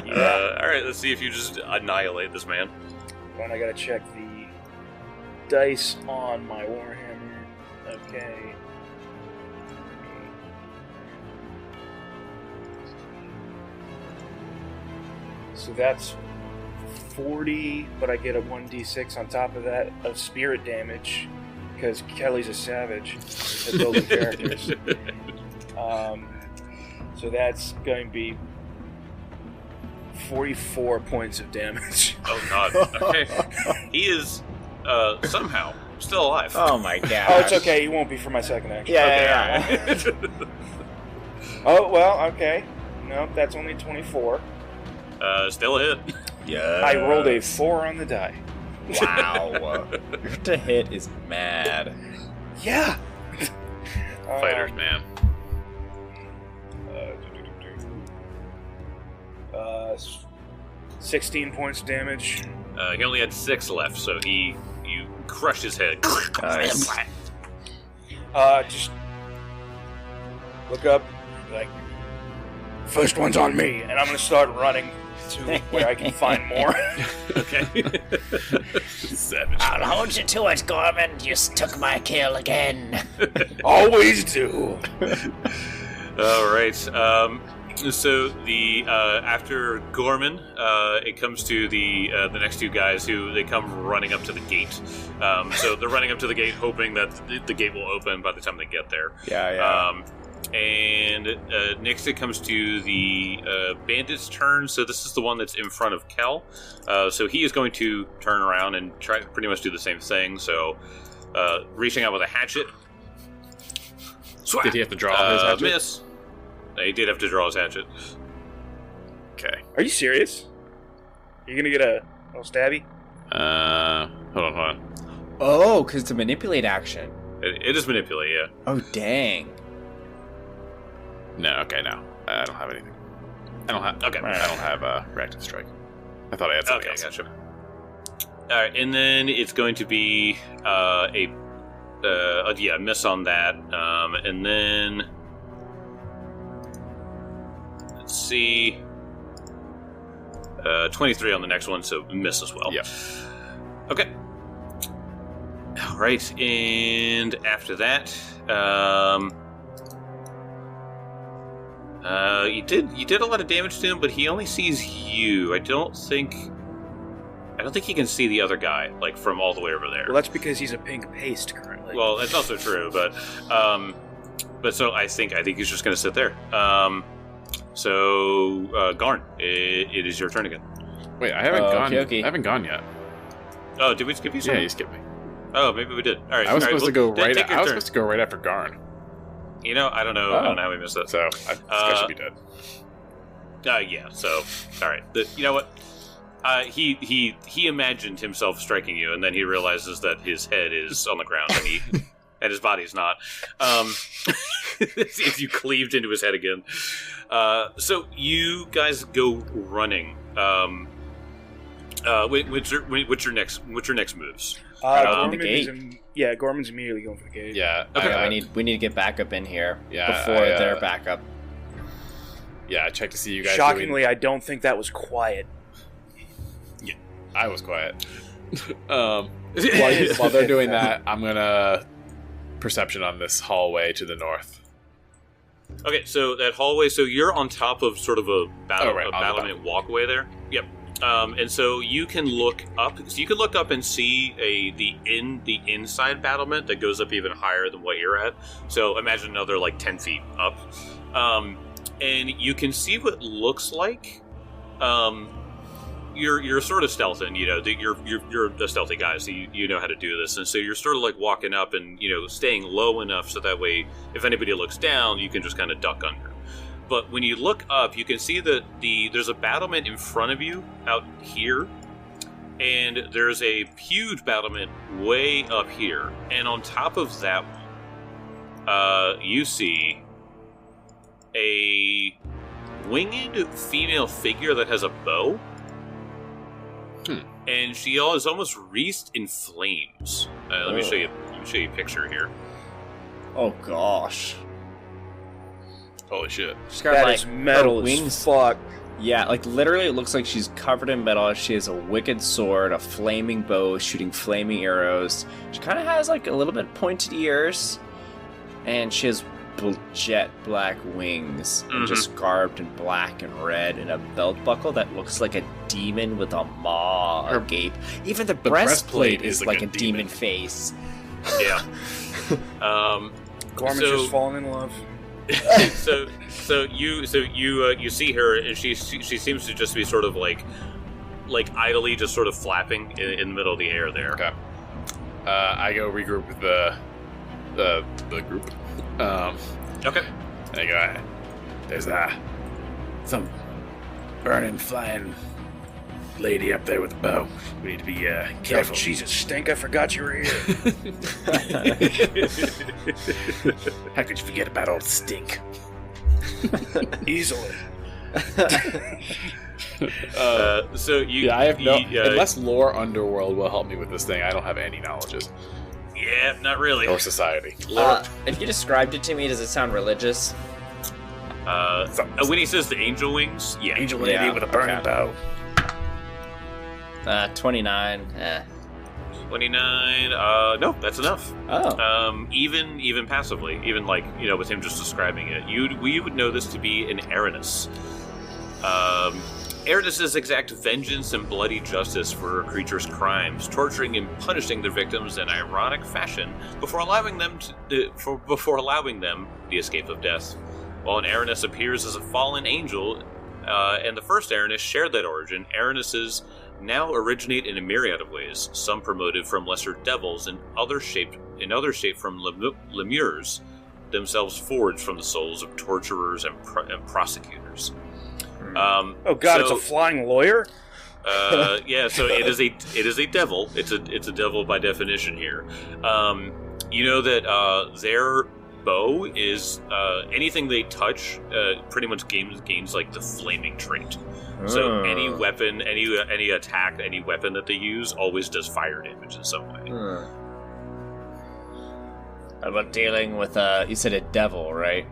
right. Let's see if you just annihilate this man. And I gotta check the dice on my warhammer. Okay. So that's 40, but I get a 1d6 on top of that of spirit damage. because Kelly's a savage at building characters. So that's going to be 44 points of damage. Oh god. Okay. He is somehow still alive. Oh my god. Oh, it's okay. He won't be for my second action. Yeah. Oh, well, okay. No, that's only 24. Still a hit. Yeah. I rolled a 4 on the die. Wow. Your to hit is mad. Yeah. Fighters, man. 16 points of damage. He only had 6 left, so you crushed his head. Nice. Just look up, like, first one's on me, and I'm gonna start running to where I can find more. Okay. Savage. I'll hold you to it, Gorman. You took my kill again. Always do. All right. So the after Gorman, it comes to the next two guys who they come running up to the gate. So they're running up to the gate, hoping that the gate will open by the time they get there. Yeah. And next it comes to the bandit's turn. So this is the one that's in front of Kel. So he is going to turn around and try to pretty much do the same thing. So reaching out with a hatchet. Did he have to draw his hatchet? Miss. He did have to draw his hatchet. Okay. Are you serious? You're gonna get a little stabby? Hold on. Oh, because it's a manipulate action. It is manipulate, yeah. Oh, dang. No, okay, no. I don't have anything. I don't have. Okay. I don't have reactive strike. I thought I had something else. Gotcha. All right, and then it's going to be a miss on that, and then let's see, 23 on the next one, so miss as well. Yep. Okay. All right, and after that, you did a lot of damage to him, but he only sees you. I don't think he can see the other guy, like, from all the way over there. Well, that's because he's a pink paste currently. Well, that's also true, but so I think he's just going to sit there. So Garn, it is your turn again. Wait, I haven't gone. okay. I haven't gone yet. Oh, did we skip you? Yeah, you skipped me. Oh, maybe we did. All right. I was all right, supposed to go well, right. take your I was turn. supposed to go right after Garn. You know, I don't know. I don't know how we missed that. So I think I should be dead. Yeah. So, all right. You know what? He imagined himself striking you, and then he realizes that his head is on the ground, and his body's not. If you cleaved into his head again. So you guys go running. What's your next moves? the gate. Gorman's immediately going for the gate. Yeah. Okay, we need to get backup in here before their backup. Yeah, I checked to see you guys. Shockingly, I don't think that was quiet. Yeah, I was quiet. While they're doing that, I'm gonna perception on this hallway to the north. Okay, so that hallway. So you're on top of sort of a battlement walkway there. Yep. And so you can look up. So you can look up and see the inside battlement that goes up even higher than what you're at. So imagine another like 10 feet up, and you can see what looks like. You're sort of stealthing. You know, you're a stealthy guy, so you know how to do this. And so you're sort of like walking up and staying low enough so that way if anybody looks down, you can just kind of duck under. But when you look up, you can see that there's a battlement in front of you out here, and there's a huge battlement way up here. And on top of that one, you see a winged female figure that has a bow. And she is almost wreathed in flames. Let me show you a picture here. Oh gosh. Holy shit. She's got That like is metal her wings. as fuck. Yeah, like literally it looks like she's covered in metal. She has a wicked sword, a flaming bow, shooting flaming arrows. She kind of has like a little bit pointed ears. And she has jet black wings, and just garbed in black and red, and a belt buckle that looks like a demon with a maw agape. Even the breastplate is like a demon face. Yeah. Gorman's just falling in love. so you see her, and she seems to just be sort of like idly just sort of flapping in the middle of the air there. Okay. I go regroup with the group. Okay. I go. There's some burning, flying lady up there with a bow. We need to be careful. Oh, Jesus, Stink! I forgot you were here. How could you forget about old Stink? Easily. So you, yeah, I have no. you, Unless lore underworld will help me with this thing, I don't have any knowledges yeah, not really. or society. If you described it to me, does it sound religious? When he says the angel wings, yeah, Angel lady Yeah, with a burning okay. bow. 29. 29. No, that's enough. Oh. Even passively, even with him just describing it, we would know this to be an Aranis. Aranis exact vengeance and bloody justice for a creature's crimes, torturing and punishing their victims in ironic fashion before allowing them the escape of death. While an Aranis appears as a fallen angel, and the first Aranis shared that origin, Aranises now originate in a myriad of ways. Some promoted from lesser devils, and other shaped from lemures, themselves forged from the souls of torturers and prosecutors. Oh God, it's a flying lawyer. Yeah, so it is a devil. It's a devil by definition here. You know that their bow is anything they touch pretty much gains like the flaming trait. So any weapon, any attack, any weapon that they use always does fire damage in some way. How about dealing with you said a devil, right?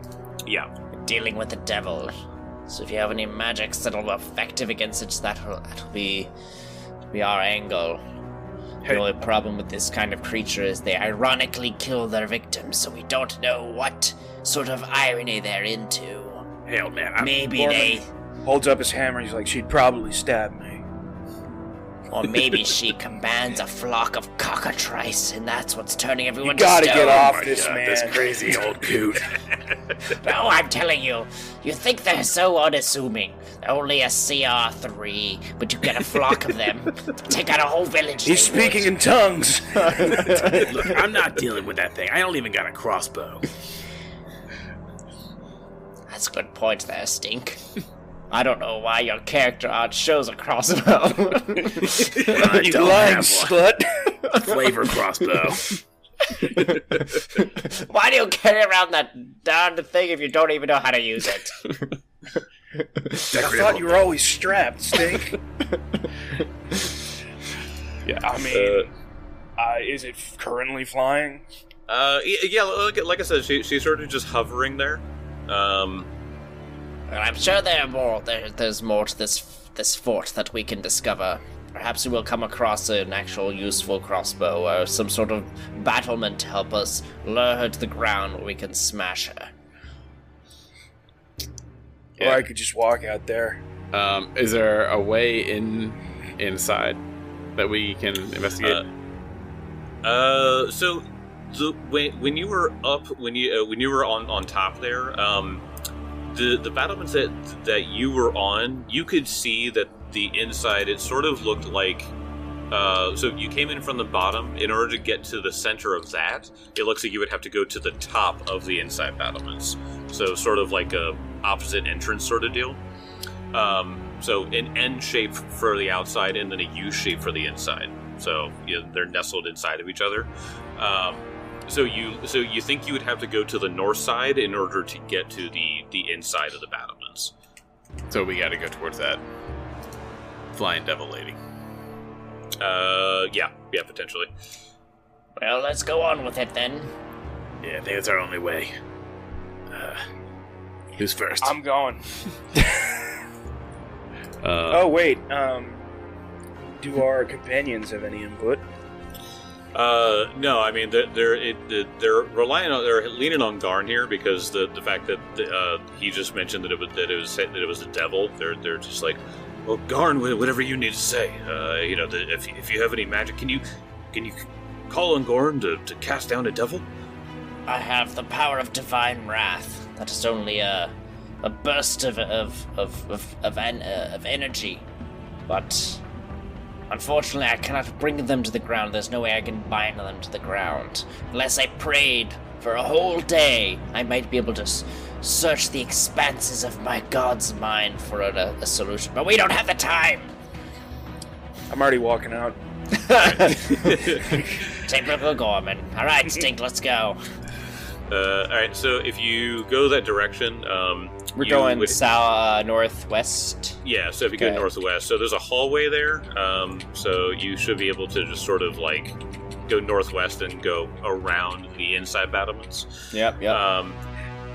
Yeah. Dealing with the devil. So if you have any magics that'll be effective against it, that'll be our angle. The only problem with this kind of creature is they ironically kill their victims, so we don't know what sort of irony they're into. Hell, man. Maybe they... Holds up his hammer, he's like, she'd probably stab me. Or maybe she commands a flock of cockatrice, and that's what's turning everyone You gotta to stone. get off this, man. This crazy old coot. No, I'm telling you, you think they're so unassuming. They're only a CR3, but you get a flock of them. Take out a whole village. He's speaking in tongues. Look, I'm not dealing with that thing. I don't even got a crossbow. That's a good point there, Stink. I don't know why your character art shows a crossbow. You lying slut. Flavor crossbow. Why do you carry around that darn thing if you don't even know how to use it? I thought you were always strapped, Stink. Yeah, I mean, is it currently flying? Yeah. Like I said, she's sort of just hovering there. Well, I'm sure there's more to this fort that we can discover. Perhaps we will come across an actual useful crossbow or some sort of battlement to help us lure her to the ground where we can smash her. Or I could just walk out there. Is there a way inside that we can investigate? So when you were up, when you were on top there, the battlements that you were on, you could see that the inside, it sort of looked like, so you came in from the bottom. In order to get to the center of that, it looks like you would have to go to the top of the inside battlements. So sort of like a opposite entrance sort of deal. So an N shape for the outside and then a U shape for the inside. So they're nestled inside of each other. So you think you would have to go to the north side in order to get to the inside of the battlements. So we got to go towards that flying devil lady. Yeah, potentially. Well, let's go on with it then. Yeah, I think it's our only way. Who's first? I'm going. Oh, wait. Do our companions have any input? No, I mean they're leaning on Garn here because the fact that he just mentioned that it was a devil. They're just like, well, Garn, whatever you need to say. If you have any magic, can you call on Garn to cast down a devil? I have the power of divine wrath. That is only a burst of energy, but unfortunately, I cannot bring them to the ground. There's no way I can bind them to the ground unless I prayed for a whole day. I might be able to search the expanses of my god's mind for a solution, but we don't have the time. I'm already walking out. Typical Gorman. All right, Stink, let's go. All right, so if you go that direction, We're going south, northwest. Yeah, so if you go northwest, so there's a hallway there. So you should be able to just sort of like go northwest and go around the inside battlements. Yep.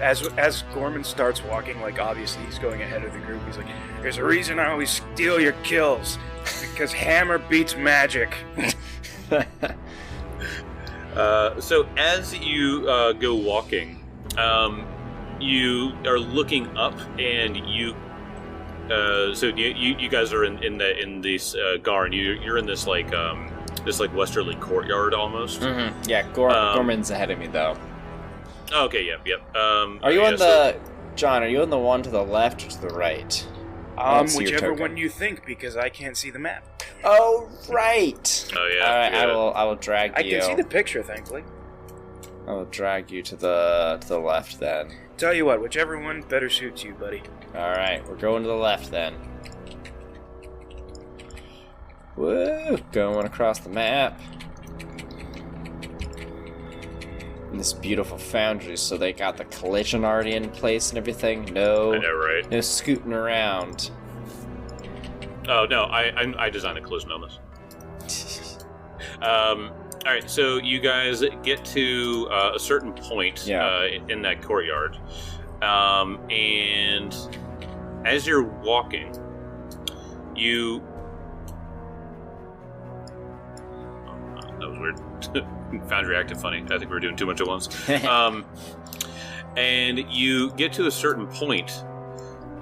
As Gorman starts walking, like obviously he's going ahead of the group. He's like, "There's a reason I always steal your kills, because hammer beats magic." So as you go walking, you are looking up, and you guys are in this Garn. You're in this like westerly courtyard almost. Mm-hmm. Yeah, Gorman's ahead of me though. Okay, yep. Are you on John? Are you on the one to the left or to the right? Whichever one you think, because I can't see the map. Oh, right. Oh yeah. All right, yeah. I will drag you. I can see the picture, thankfully. I will drag you to the left then. Tell you what, whichever one better suits you, buddy. All right, we're going to the left then. Woo! Going across the map. And this beautiful foundry, so they got the collision already in place and everything. No, I know, right? No scooting around. Oh no, I designed a collision on this. All right, so you guys get to a certain point in that courtyard, and as you're walking, you. That was weird. Foundry acted funny. I think we were doing too much at once. And you get to a certain point,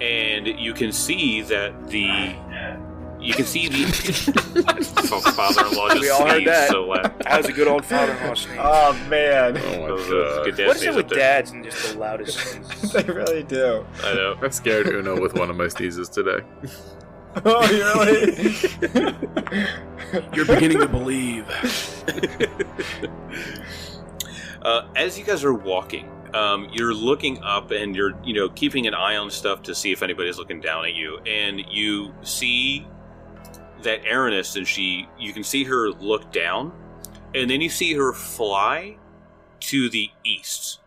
and you can see that father-in-law just We all heard that. so loud. That was a good old father-in-law sneeze. Oh man, Good dad What is sneeze it up with there. dads and just the loudest sneezes? they really do. I know. I scared Uno with one of my sneezes today. Oh, you really? You're beginning to believe. As you guys are walking, you're looking up and you're keeping an eye on stuff to see if anybody's looking down at you, and you see that Aranis, and you can see her look down, and then you see her fly to the east.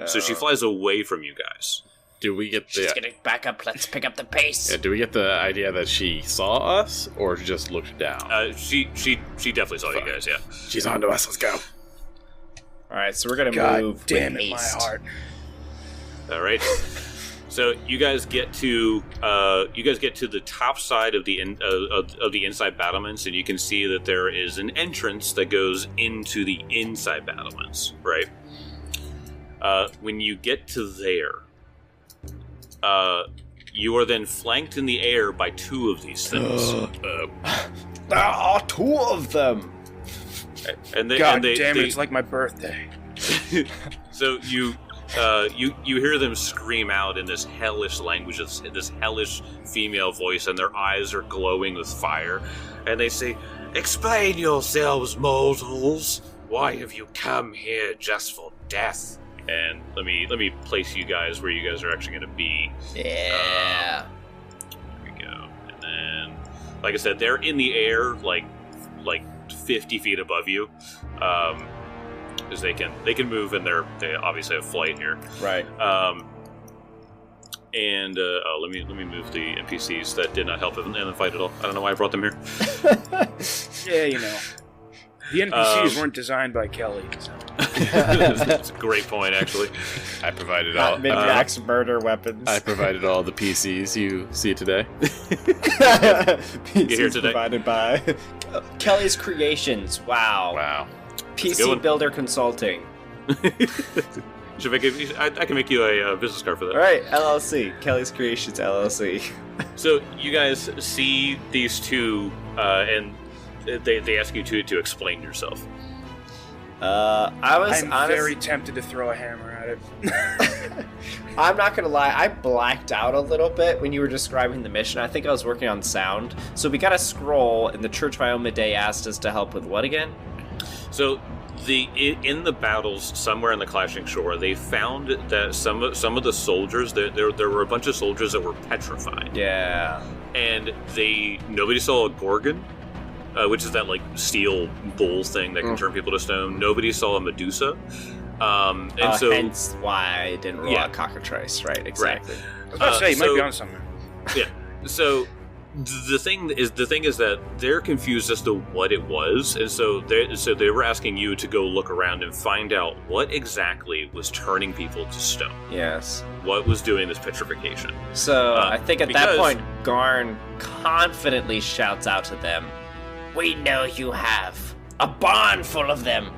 So she flies away from you guys. Do we get She's getting back up. Let's pick up the pace. do we get the idea that she saw us or just looked down? She definitely saw you guys. Yeah. She's on to us. Let's go. All right, so we're gonna God move. damn with it, my haste. heart. All right. So you guys get to the top side of the inside battlements, and you can see that there is an entrance that goes into the inside battlements. Right. When you get to there, you are then flanked in the air by two of these things. There are two of them. And God damn it, it's like my birthday. So you hear them scream out in this hellish language, this hellish female voice, and their eyes are glowing with fire. And they say, "Explain yourselves, mortals. Why have you come here just for death?" And let me place you guys where you guys are actually going to be. Yeah. There we go. And then, like I said, they're in the air, like 50 feet above you, because they can move, and they obviously have flight here. Right. And let me move the NPCs that did not help in the fight at all. I don't know why I brought them here. Yeah, the NPCs weren't designed by Kelly. So. That's a great point, actually. I provided all. Mid-max murder weapons. I provided all the PCs you see today. PCs here today? provided by Kelly's Creations. Wow. PC Builder Consulting. Should I can make you a business card for that. All right, LLC. Kelly's Creations LLC. So you guys see these two, and they ask you to explain yourself. I'm very tempted to throw a hammer at it. I'm not gonna lie, I blacked out a little bit when you were describing the mission. I think I was working on sound. So we got a scroll, and the Church of Iomedae asked us to help with what again? So in the battles somewhere in the Clashing Shore, they found that some of the soldiers there were a bunch of soldiers that were petrified. Yeah. And nobody saw a Gorgon, which is that like steel bull thing that can turn people to stone. Nobody saw a Medusa. So hence why I didn't roll a cockatrice, right? Exactly. Right. I was about to say, you might be on something. Yeah. So the thing is that they're confused as to what it was, and so they were asking you to go look around and find out what exactly was turning people to stone. Yes. What was doing this petrification? So I think at that point, Garn confidently shouts out to them, We know you have a barn full of them.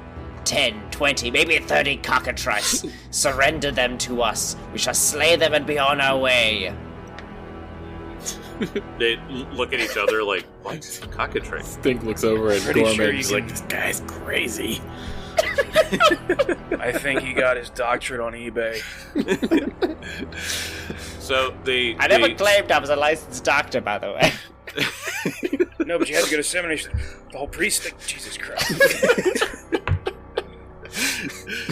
10, 20, maybe 30 cockatrice. Surrender them to us. We shall slay them and be on our way. They look at each other like, what? Cockatrice? Stink looks over at Pretty Gorman sure and you is can- like, this guy's crazy. I think he got his doctorate on eBay. So I never claimed I was a licensed doctor, by the way. No, but you had to go to seminary. The whole priest thing. Jesus Christ.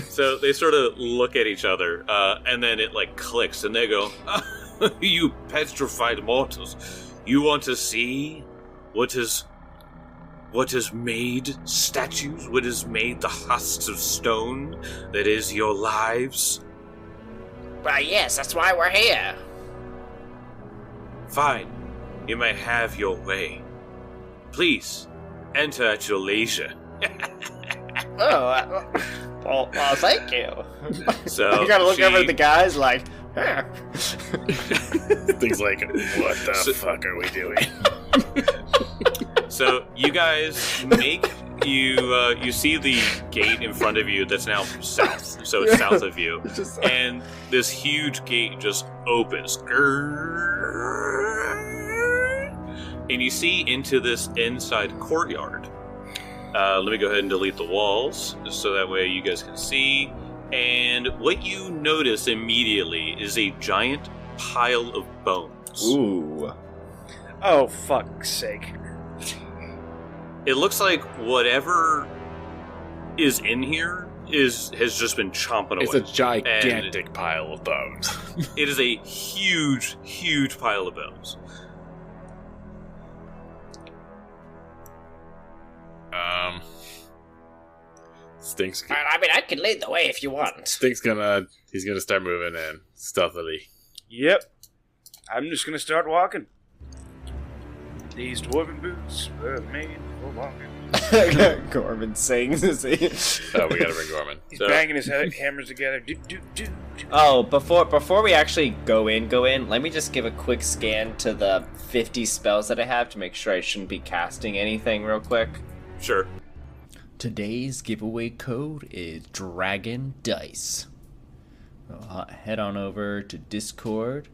So they sort of look at each other, and then it like clicks, and they go, "You petrified mortals! You want to see what has made statues? What has made the husks of stone that is your lives? Well, yes, that's why we're here. Fine, you may have your way. Please enter at your leisure." Oh, well, thank you. So you gotta look over at the guys like, Things like, what the fuck are we doing? So you guys you see the gate in front of you that's now south, so it's south of you, and this huge gate just opens, and you see into this inside courtyard. Let me go ahead and delete the walls, just so that way you guys can see. And what you notice immediately is a giant pile of bones. ooh. Oh, fuck's sake. It looks like whatever is in here has just been chomping away. It's a gigantic pile of bones. It is a huge, huge pile of bones. Stink's I mean, I can lead the way if you want. he's gonna start moving in stealthily. Yep. I'm just gonna start walking. These dwarven boots were made for walking. Gorman sings. Is he? Oh, we gotta bring Gorman. He's So- banging his hammers together. Do. Oh, before we actually go in, let me just give a quick scan to the 50 spells that I have to make sure I shouldn't be casting anything real quick. Sure. Today's giveaway code is Dragon Dice. Head on over to Discord,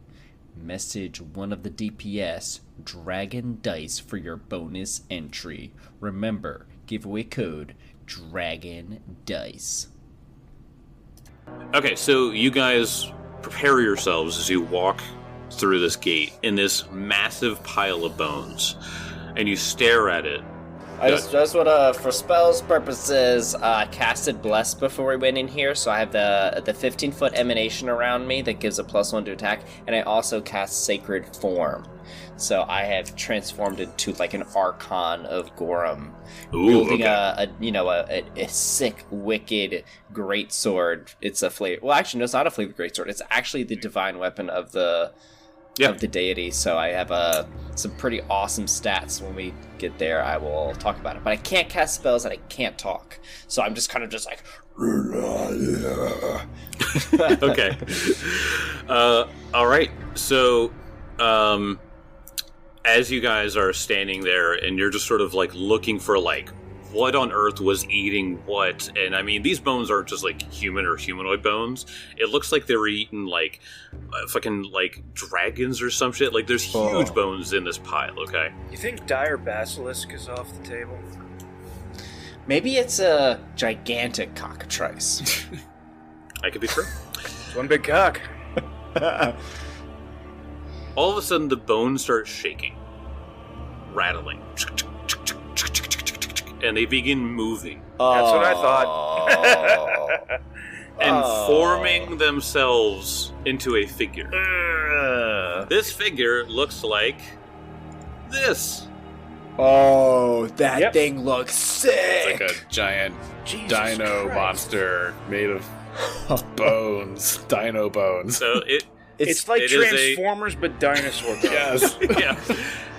message one of the DPS, Dragon Dice, for your bonus entry. Remember, giveaway code Dragon Dice. Okay, so you guys prepare yourselves as you walk through this gate in this massive pile of bones, and you stare at it. I just want to, for spells purposes, casted Bless before we went in here, so I have the 15-foot emanation around me that gives a +1 to attack, and I also cast Sacred Form. So I have transformed into like an Archon of Gorum, wielding okay. a sick, wicked greatsword. It's a flavor. Well, actually, no, it's not a flavor greatsword. It's actually the divine weapon of the deity. So I have some pretty awesome stats. When we get there, I will talk about it. But I can't cast spells and I can't talk. So I'm just kind of just like. Okay. All right. So, as you guys are standing there and you're just sort of like looking for like what on earth was eating what, and I mean these bones aren't just like human or humanoid bones. It looks like they were eating like fucking like dragons or some shit. Like there's huge bones in this pile. Okay. You think Dire Basilisk is off the table? Maybe it's a gigantic cockatrice. I could be true. It's one big cock. All of a sudden, the bones start shaking, rattling, and they begin moving. That's what I thought. And forming themselves into a figure. This figure looks like this. Oh, that thing looks sick! It's like a giant dino monster made of bones. Dino bones. So it's like it Transformers, but dinosaur bones. Yes. Yeah.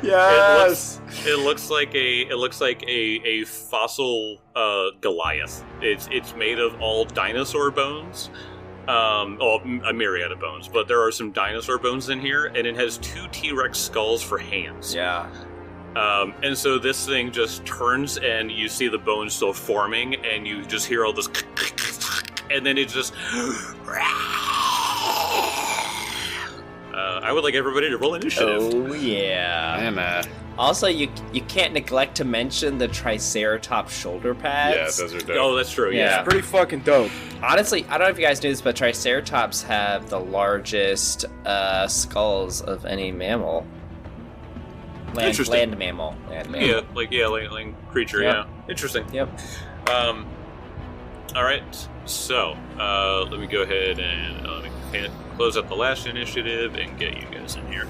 Yes! It looks like a fossil Goliath. It's made of all dinosaur bones. A myriad of bones, but there are some dinosaur bones in here, and it has 2 T-Rex skulls for hands. Yeah. And so this thing just turns, and you see the bones still forming, and you just hear all this, and then it just. I would like everybody to roll initiative. Oh yeah. And Also, you can't neglect to mention the Triceratops shoulder pads. yeah, those are dope. Oh, that's true. Yeah. Yeah. It's pretty fucking dope. Honestly, I don't know if you guys knew this, but Triceratops have the largest skulls of any mammal. Interesting. Land mammal. Yeah, like creature. Yep. Yeah, interesting. Yep. All right. So let me go ahead and let me close up the last initiative and get you guys in here.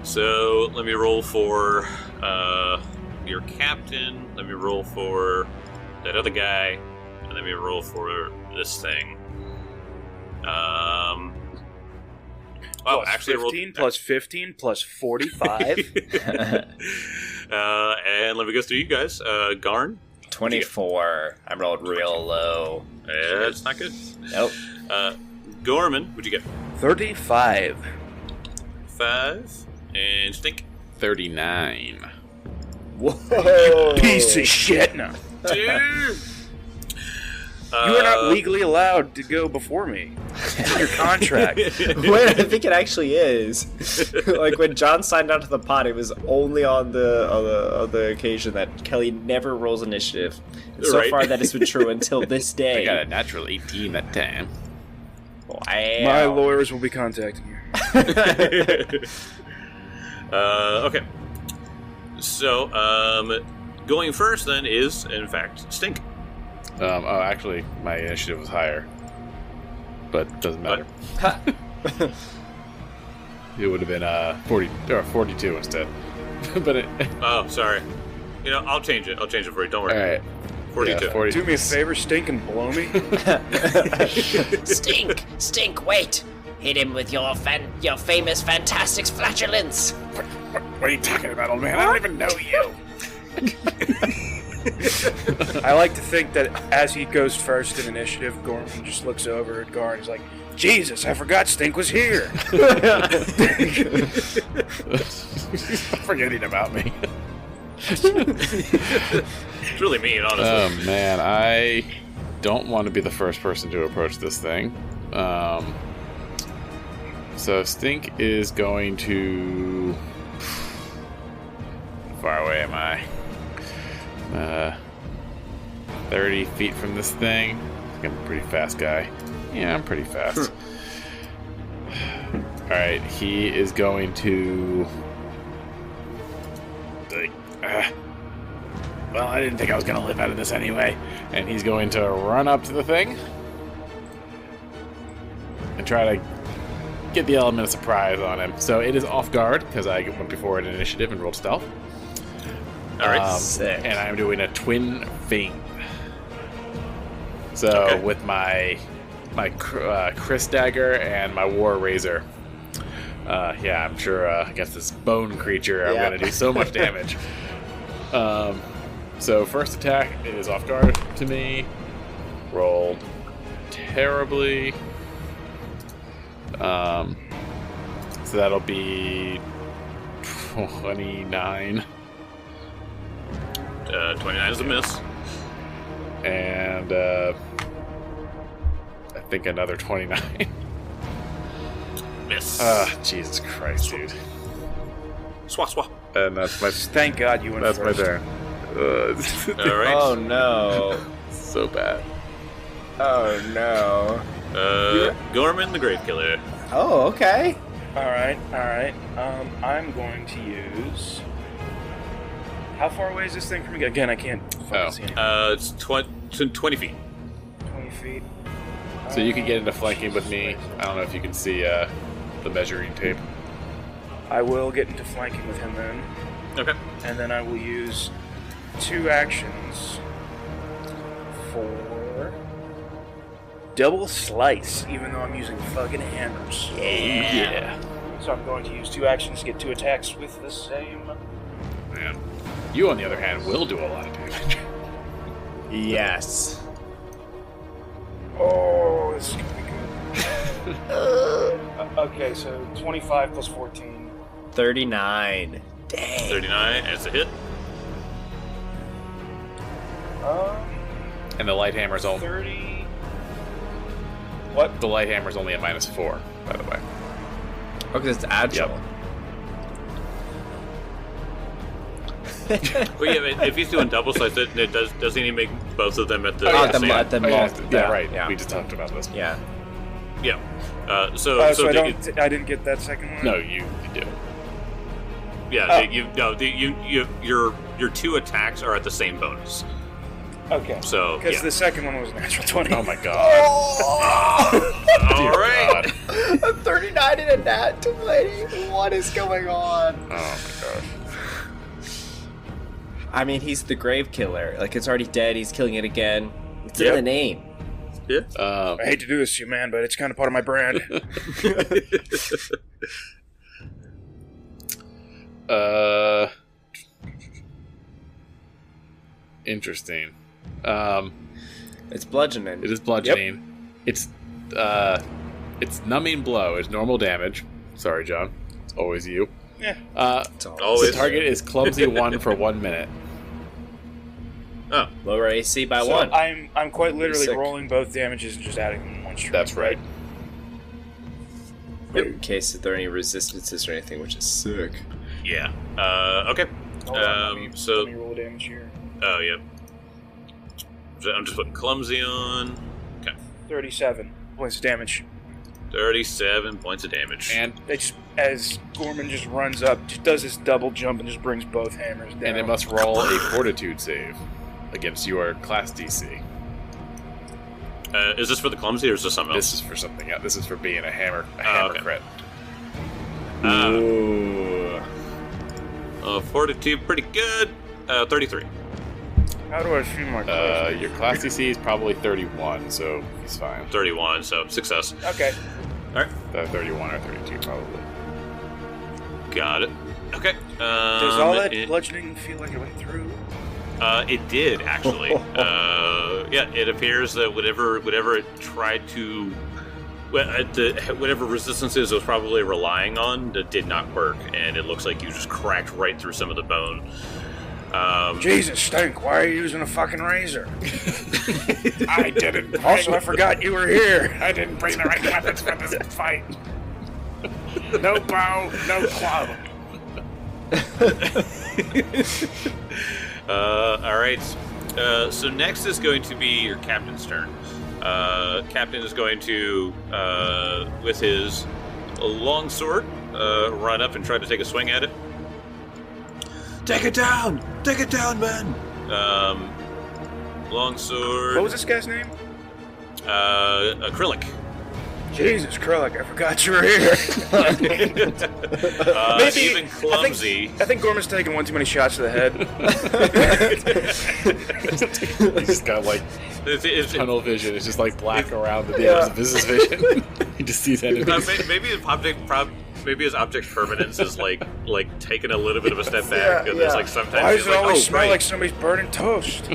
So let me roll for your captain. Let me roll for that other guy, and let me roll for this thing. Oh, Plus actually, 15 plus 15 plus 45. And let me go through you guys. Garn. 24. I rolled real low. That's not good. Nope. Gorman, what'd you get? 35. 5. And Stink. 39. Whoa. Piece of shit. No. Dude. You are not legally allowed to go before me. It's in your contract. Wait, I think it actually is. Like when John signed on to the pod, it was only on the occasion that Kelly never rolls initiative. And so Right. far, that has been true until this I day. got a natural 18 that time. Wow. My lawyers will be contacting you. Okay. So, going first then is, in fact, Stink. Actually, my initiative was higher. But it doesn't matter. It would have been 40 or 42 instead. But it. Oh, sorry. You know, I'll change it. I'll change it for you. Don't worry. All right. 42. Yeah, 40. Do me a favor, Stink, and blow me. Stink, wait! Hit him with your famous Fantastics flatulence! What are you talking about, old man? I don't even know you. I like to think that as he goes first in initiative, Gordon just looks over at Garn and is like, Jesus, I forgot Stink was here. Forgetting about me. It's really mean, honestly. Oh man, I don't want to be the first person to approach this thing. So Stink is going to. How far away am I? 30 feet from this thing. I'm a pretty fast guy. Yeah, I'm pretty fast. Alright, he is going to. Well, I didn't think I was going to live out of this anyway. And he's going to run up to the thing and try to get the element of surprise on him. So it is off guard because I went before an initiative and rolled stealth. All right. Sick. And I'm doing a twin feint. So Okay. with my Chris dagger and my war razor. Yeah, I'm sure against this bone creature, I'm Yeah. going to do so much damage. So first attack is off guard to me. Rolled terribly. So that'll be 29. 29 is a miss. And I think another 29. Miss. Jesus Christ, dude. Swat. And that's my Thank God you went that's first. my turn. All right. Oh no. So bad. Oh no. Gorman the Grave Killer. Oh, okay. All right. I'm going to use. How far away is this thing from me? Again, I can't fucking see anything. It's 20 feet. 20 feet. So you can get into flanking with me. I don't know if you can see the measuring tape. I will get into flanking with him then. Okay. And then I will use 2 actions for double slice, even though I'm using fucking hammers. Yeah. So I'm going to use 2 actions to get 2 attacks with the same. Man. You, on the other hand, will do a lot of damage. Yes. Oh, this is going to be good. Okay, so 25 plus 14. 39. Dang. 39 as a hit. And the light hammer's only 30. What? the light hammer's only a -4, by the way. Oh, because it's agile. But yeah, if he's doing double slice, doesn't he make both of them at the at the same? at the yeah, right. Yeah. We just talked about this. Yeah. Yeah. So I didn't get that second one? No, you do. Yeah, your 2 attacks are at the same bonus. Okay. So Because yeah. the second one was a natural 20. Oh my god. All right. A 39 and a nat 20. What is going on? Oh my god. I mean, he's the grave killer. Like, it's already dead. He's killing it again. It's Yep. in the name. Yeah. I hate to do this to you, man, but it's kind of part of my brand. Interesting. It's bludgeoning. It is bludgeoning. It's numbing blow. It's normal damage. Sorry, John. It's always you. Yeah. Always. The target is clumsy 1 for 1 minute. Oh, Lower AC by So 1. I'm quite literally Sick. rolling both damages and just adding them in one string. That's right. In case if there are any resistances or anything, which is sick. yeah. Okay. Hold on, let me So, roll damage here. oh yeah. So I'm just putting clumsy on. Okay. 37 points of damage. 37 points of damage. And They just, as Gorman just runs up, just does this double jump and just brings both hammers down. it must roll a fortitude save against your class DC. Is this for the clumsy or is this something else? This is for something else. This is for being a hammer okay. crit. Ooh. Fortitude, pretty good. 33. How do I feel my class? Your class DC is probably 31, so he's fine. 31, so success. Okay. All right. 31 or 32, probably. Got it. Okay. Does all that bludgeoning feel like it went through? It did actually. Yeah, it appears that whatever it tried to, whatever resistances it was probably relying on, that did not work, and it looks like you just cracked right through some of the bone. Jesus, Stink, why are you using a fucking razor? I didn't. Also, I forgot you were here. I didn't bring the right weapons for this fight. No bow, no club. All right. So next is going to be your captain's turn. Captain is going to, with his long sword, run up and try to take a swing at it. Take it down! Take it down, man! Long sword. What was this guy's name? Acrylic. Jesus, Krullik, I forgot you were here. Even clumsy. I think Gorman's taking one too many shots to the head. He's just got like It's tunnel vision. It's just like black around the depths of his vision. He just sees enemies. Maybe his object permanence is like taking a little bit of a step back. And there's like sometimes Why he's does it like, always oh, smell right. like somebody's burning toast?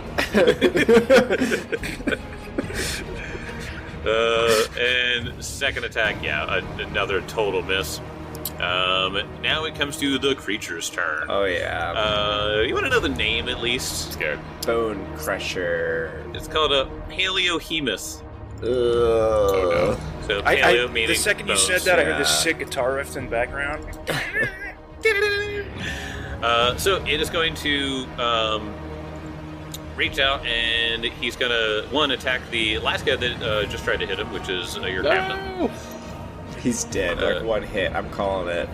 And second attack, another total miss. Now it comes to the creature's turn. Oh, yeah. You want to know the name at least? Scared. Bone Crusher. It's called a Paleohemus. Oh So paleo meaning the second bones. you said that, I heard this sick guitar riff in the background. So it is going to reach out, and he's going to, attack the last guy that just tried to hit him, which is your captain. He's dead. Like one hit. I'm calling it.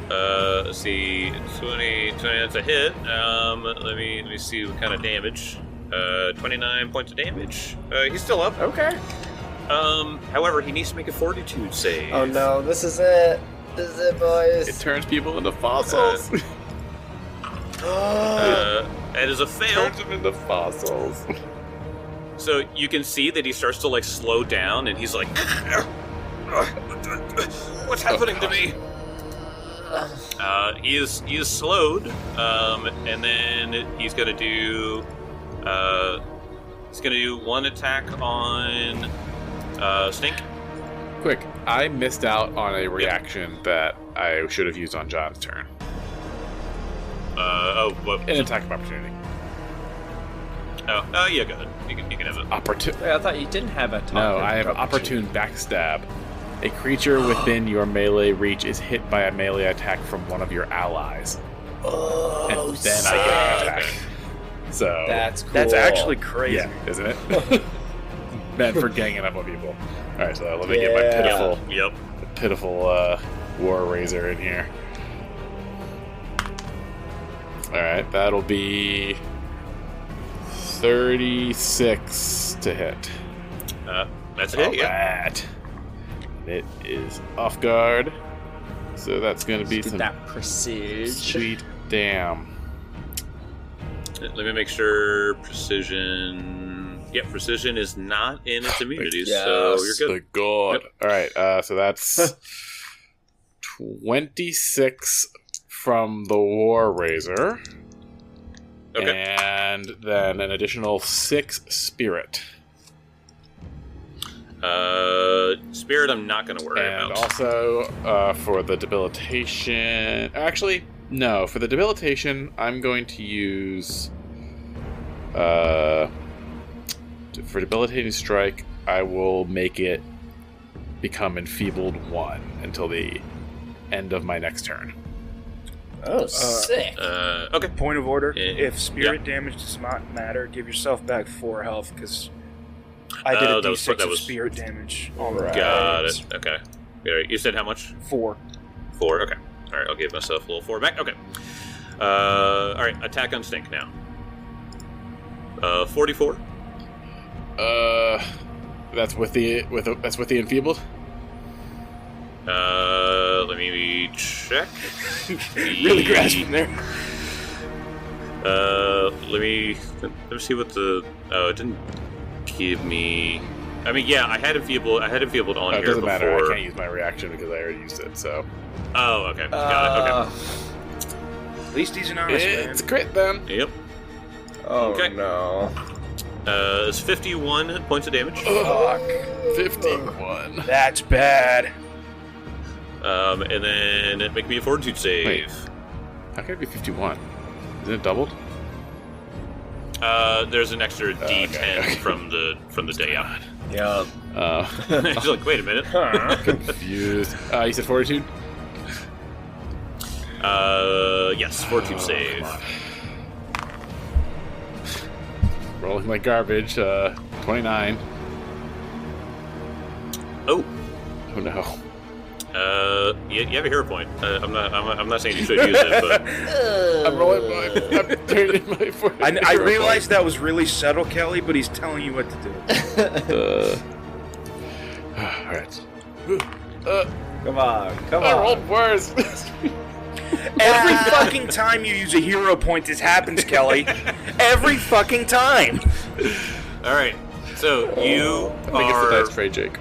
Let's see, 20, that's a hit. Let me see what kind of damage. 29 points of damage. He's still up. Okay. However, he needs to make a fortitude save. Oh no, this is it. This is it, boys. It turns people into fossils. That is a fail. Turns them into fossils. So you can see that he starts to like slow down, and he's like, "What's happening to me?" He is slowed, and then he's gonna do one attack on Stink. Quick, I missed out on a reaction that I should have used on John's turn. What? An attack of opportunity. Yeah, go ahead. You can have it. Wait, I thought you didn't have a. No, I have opportune backstab. A creature within your melee reach is hit by a melee attack from one of your allies. And then I get an attack. So That's cool. That's actually crazy. yeah, isn't it? Meant for ganging up on people. All right, so let me get my pitiful War Razor in here. All right, that'll be 36 to hit. That's a hit. Yeah. Right. It is off guard, so that's going to be some that precision. sweet damn. Let me make sure precision. Yeah, precision is not in its immunities, so you're good. The god. All right, so that's 26 from the War Razor, Okay. and then an additional 6 Spirit. Spirit, I'm not going to worry And about. also, for the debilitation... Actually, no. For the debilitation, I'm going to use... for debilitating strike, I will make it become enfeebled 1 until the end of my next turn. Oh, sick. Okay. Point of order: Yeah. if spirit damage does not matter, give yourself back 4 health because I did a that D6 was- of spirit damage on the Got it. Okay. All right, you said how much? 4. 4. Okay. All right, I'll give myself a little 4 back. Okay. All right, attack on Stink now. 44. That's with the enfeebled. Let me check. Really grasping there. Let me see what the. Oh, it didn't give me. I mean, yeah, I had enfeebled on It here doesn't before. matter. I can't use my reaction because I already used it. So Oh, okay, got it. At least he's an honest it's a man. crit then. Okay. Yep. Oh Okay. no. It's 51 points of damage. Fuck. 51. That's bad. And then make me a fortitude save. Wait. How can it be 51? Isn't it doubled? There's an extra D10 okay. from the day out. Yup. She's like, wait a minute. Confused. You said fortitude? Yes, fortitude save. Come on. Rolling like garbage. 29. Oh. Oh no. You have a hero point. I'm not saying you should use it, but I'm rolling my. I'm turning my fortitude. I realized that was really subtle, Kelly, but he's telling you what to do. Alright. Come on. I rolled worse. Every fucking time you use a hero point, this happens, Kelly. Every fucking time. all right. So you I think it's the are. dice tray, Jake.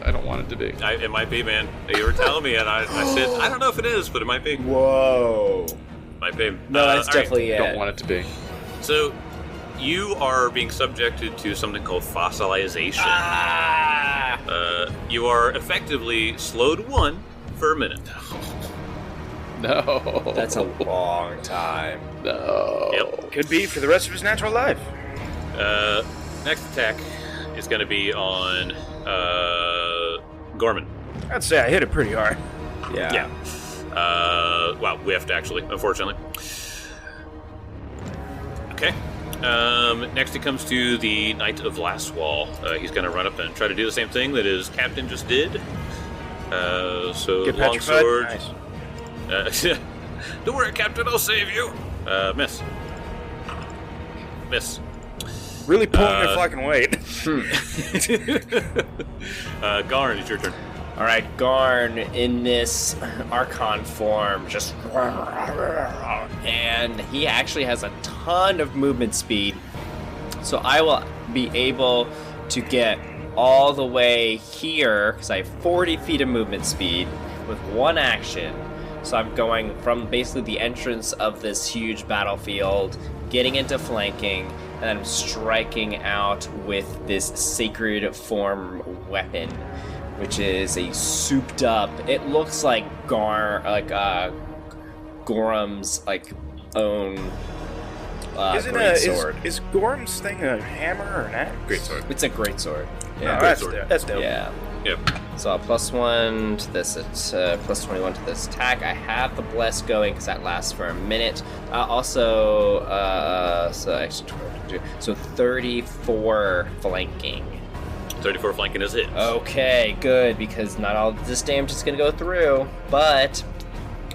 I don't want it to be. It might be, man. You were telling me, and I said I don't know if it is, but it might be. Whoa. Might be. No, that's all right. definitely it. Don't want it to be. So you are being subjected to something called fossilization. You are effectively slowed 1 for a minute. No. That's a long time. No. Yep. Could be for the rest of his natural life. Next attack is going to be on Gorman. I'd say I hit it pretty hard. Yeah. Yeah. Well, whiffed, actually, unfortunately. Okay. Next it comes to the Knight of Last Wall. He's going to run up and try to do the same thing that his captain just did. So Get longsword. Nice. Don't worry, Captain, I'll save you. Miss. Miss. Really pulling their fucking weight. Garn, it's your turn. All right, Garn in this Archon form, just and he actually has a ton of movement speed, so I will be able to get all the way here because I have 40 feet of movement speed with one action. So I'm going from basically the entrance of this huge battlefield, getting into flanking, and then I'm striking out with this sacred form weapon, which is a souped up. It looks like Gorham's own great sword. Is Gorham's thing a hammer or an axe? Great sword. It's a great sword. Yeah, Yeah, that's dope. yeah. Yep. So a +1 to this, it's +21 to this attack. I have the bless going because that lasts for a minute. So extra 12, so 34 flanking. 34 flanking is hit. Okay, good, because not all this damage is going to go through, but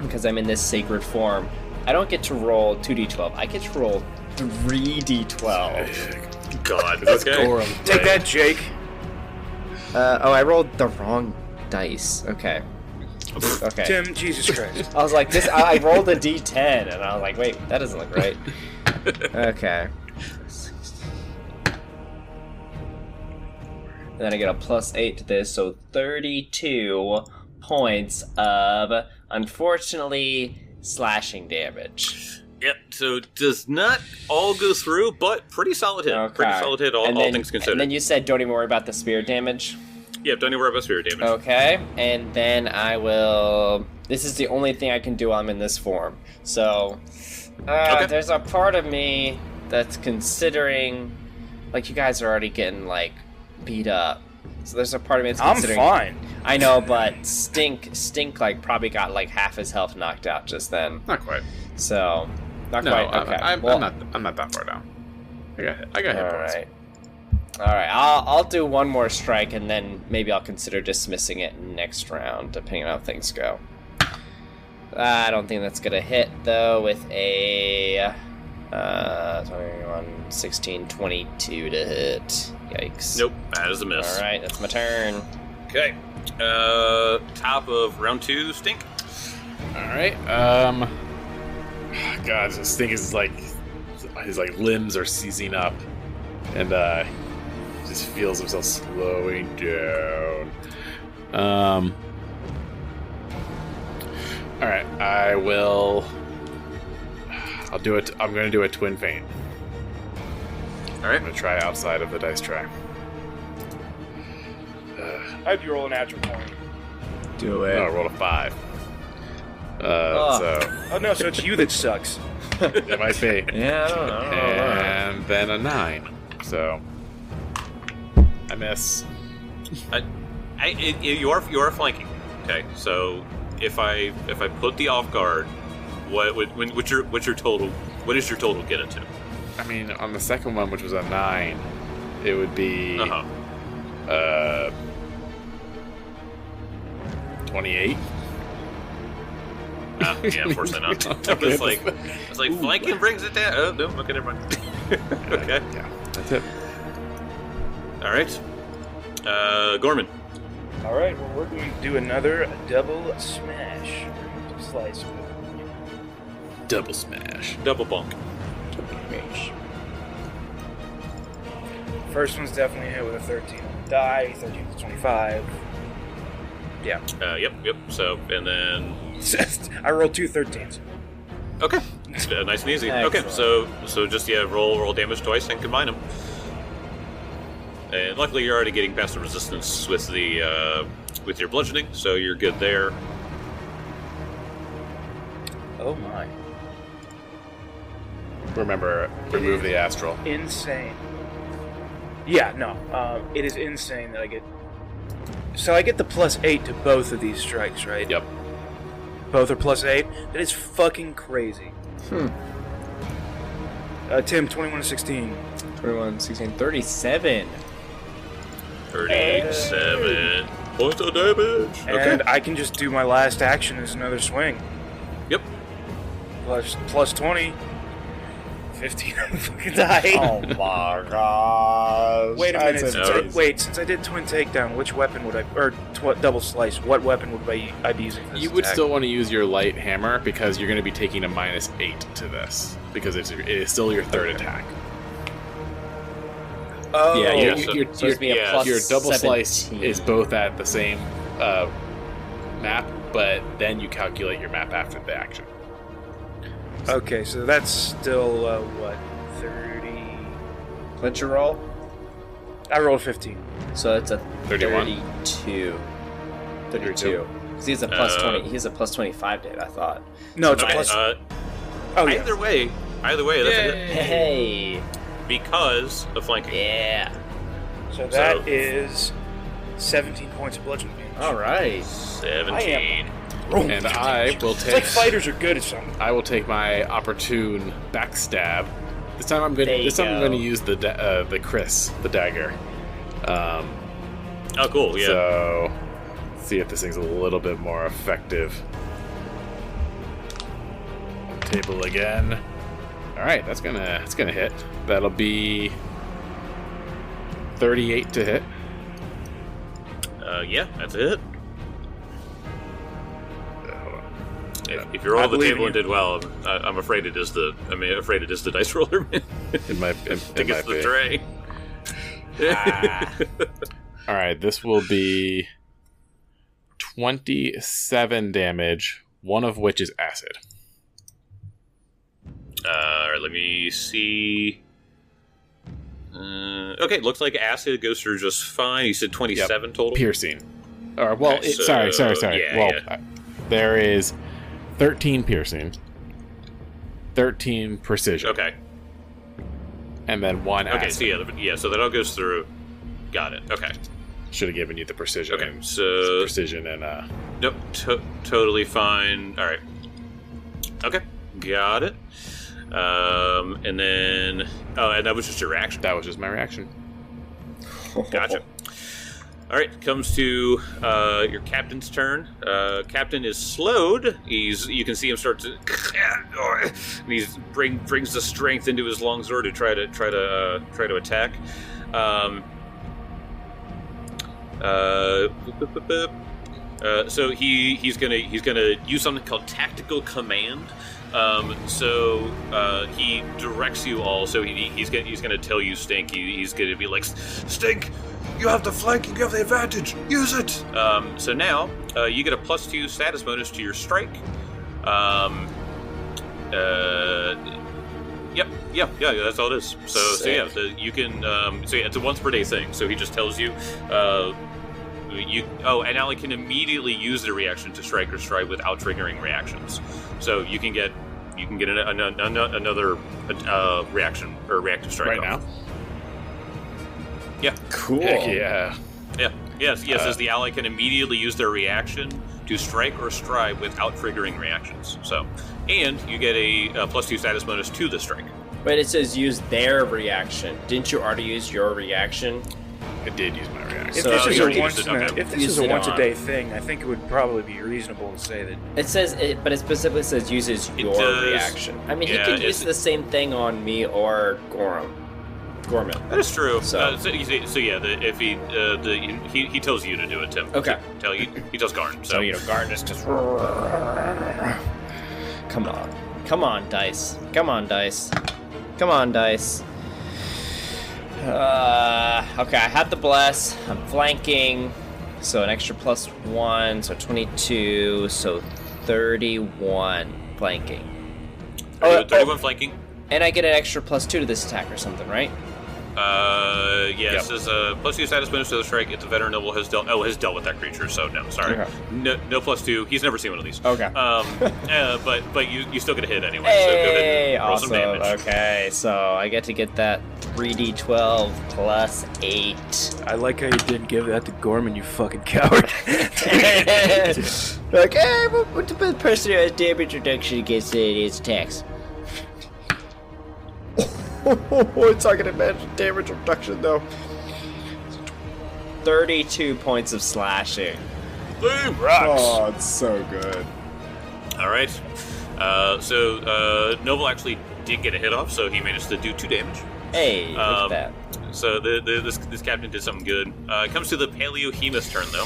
because I'm in this sacred form, I don't get to roll 2d12. I get to roll 3d12. God, that's okay. Take that, Jake. I rolled the wrong dice. Okay. Okay. Tim, Jesus Christ. I was like, I rolled a d10, and I was like, wait, that doesn't look right. Okay. And then I get a +8 to this, so 32 points of, unfortunately, slashing damage. Yep, so does not all go through, but pretty solid hit. Okay. Pretty solid hit, all things considered. And then you said don't even worry about the spear damage. Yep, don't even worry about spirit damage. Okay, and then I will... This is the only thing I can do while I'm in this form. So, Okay. There's a part of me that's considering... Like, you guys are already getting, beat up. So there's a part of me that's considering... I'm fine. I know, but Stink, probably got, half his health knocked out just then. Not quite. So, not No, quite. Okay. I'm not that far down. I got hit points. All right. I'll do one more strike, and then maybe I'll consider dismissing it next round, depending on how things go. I don't think that's gonna hit though. With a 21, 16, 22 to hit. Yikes. Nope, that is a miss. All right, that's my turn. Okay. Top of round 2, Stink. All right. God, this thing is his limbs are seizing up, and he just feels himself slowing down. All right, I'll do it. I'm going to do a twin feint. All right. I'm going to try outside of the dice tray. I'd roll a natural 20. Do I rolled a 5. Oh no, so it's you that sucks. So it might be. Yeah, I don't know. And then a 9. So I miss. You are flanking. Okay, so if I put the off guard, what's your total? What is your total get into? I mean, on the second one, which was a 9, it would be 28. Yeah, unfortunately not. I was like, flanking brings it down. Oh no, okay, never mind. Okay, Yeah, that's it. all right. Gorman. All right, well, we're going to do another double smash. Slice. Double smash. Double bonk. First one's definitely hit with a 13 on the die. 13 to 25. Yeah. Yep. So, and then I rolled 2 13s. okay, nice and easy. Excellent. Okay, so just roll damage twice and combine them. And luckily, you're already getting past the resistance with the with your bludgeoning, so you're good there. Oh my. Remember, remove the astral. Insane. Yeah, no. It is insane that I get... So I get the +8 to both of these strikes, right? Yep. Both are +8? That is fucking crazy. Tim, 21 to 16. 21, 16, 37. 37 points of damage. And I can just do my last action as another swing. Yep. Plus 20. 15 on the fucking die. Oh my gosh. Wait a minute. That's Since I did twin takedown, which weapon would I... Or double slice, what weapon would I be using for this You would attack? still want to use your light hammer because you're going to be taking a -8 to this because it is still your third attack. Oh. Yeah, yeah, your plus your double 17. slice is both at the same map, but then you calculate your map after the action. Okay, so that's still, what, 30... What'd you roll? I rolled 15. So it's a 31. 32. 32. Because he has a plus 20. He has a plus 25, Dave, I thought. No, it's a Okay, plus... oh, yeah. Either way, that's a hit. Hey. Because of flanking. Yeah. So that is 17 points of bludgeoning damage. All right. 17. And I will It's take. like fighters are good at something. I will take my opportune backstab. This time I'm going. There you This time I'm go. going to use the Chris, the dagger. Oh, cool. Yeah. So, see if this thing's a little bit more effective. Table again. All right, that's gonna hit. That'll be 38 to hit. Yeah, that's a hit. Hold on. If you roll I the believe table you. and did well, I'm afraid it is the. afraid it is the dice roller. Man. It might. I think it's the be. tray. All right, this will be 27 damage, one of which is acid. All right, let me see. Okay, looks like acid goes through just fine. You said 27 total. Piercing. Or well, Okay, so- sorry. yeah, well, yeah. there is 13 piercing, 13 precision, Okay. and then one Okay. acid. So yeah. So that all goes through. Got it. Okay. Should have given you the precision. Okay. and, So precision and nope. Totally fine. All right. Okay. Got it. And then and that was just your reaction. that was just my reaction. Gotcha. All right, comes to your captain's turn. Captain is slowed. You can see him start to, and he's brings the strength into his longsword to try to attack. So he's gonna use something called tactical command. He directs you all. So he's gonna tell you, Stink. He's gonna be like, Stink, you have the flanking, you have the advantage. Use it. So now you get a +2 status bonus to your strike. Yep. That's all it is. So yeah, you can. It's a once per day thing. So he just tells you. And Allie can immediately use their reaction to strike or strike without triggering reactions. So you can get another reaction or reactive strike Right off. now. Yeah. Cool. Heck yeah. Yeah. Yes. As the ally can immediately use their reaction to strike or strike without triggering reactions. So, and you get a +2 status bonus to the strike. But it says use their reaction. Didn't you already use your reaction? I did use my reaction. If So this is you a already once used it, okay. if this Use is a it once a on. day thing, I think it would probably be reasonable to say that. It says, but it specifically says uses your does. reaction. I mean, Yeah, he could use it's- the same thing on me or Gorman. That is true. So- If he tells you to do it, Tim. Okay. He tells Garn. So, Garn is just. Come on, dice. Come on, dice. Okay, I have the bless. I'm flanking, so an extra +1, so 22, so 31 flanking. 31 flanking. And I get an extra +2 to this attack or something, right? Yes, as a +2 status bonus to the strike, if the veteran noble has dealt with that creature, so no, sorry. Okay. No +2. He's never seen one of these. Okay. But you still get a hit anyway, Hey, so go ahead and roll awesome. some damage. Okay, so I get to get that 3d12 +8. I like how you didn't give that to Gorman, you fucking coward. Okay, but the person who has damage reduction against its attacks. It's not going to damage reduction, though. 32 points of slashing. Boom! Oh, it's so good. All right. So Noble actually did get a hit off, so he managed to do 2 damage. Hey, look at that. So this captain did something good. It comes to the Paleohemoth's turn, though.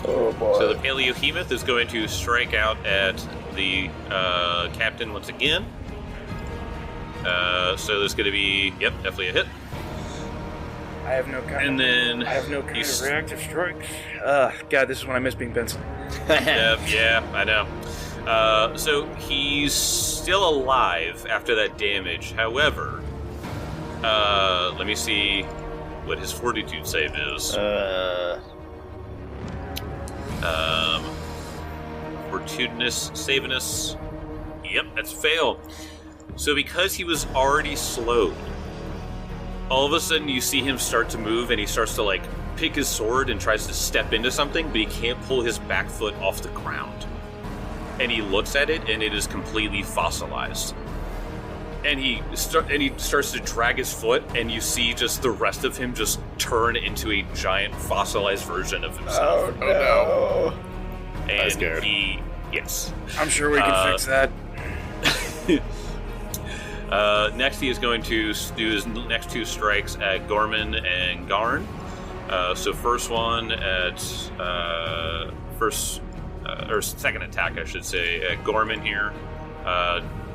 Oh, boy. So the Paleohemoth is going to strike out at the captain once again. So there's going to be, definitely a hit. I have no kind. And then I have no kind of reactive strikes. God, this is when I miss being Benson. yeah, I know. So he's still alive after that damage. However, let me see what his fortitude save is. Fortitudinous, saviness. Yep, that's fail. So because he was already slowed, all of a sudden you see him start to move, and he starts to like pick his sword and tries to step into something, but he can't pull his back foot off the ground. And he looks at it, and it is completely fossilized. And he starts to drag his foot, and you see just the rest of him just turn into a giant fossilized version of himself. Oh no! And I'm scared. yes. I'm sure we can fix that. Next, he is going to do his next 2 strikes at Gorman and Garn. So first one at or second attack, I should say, at Gorman here.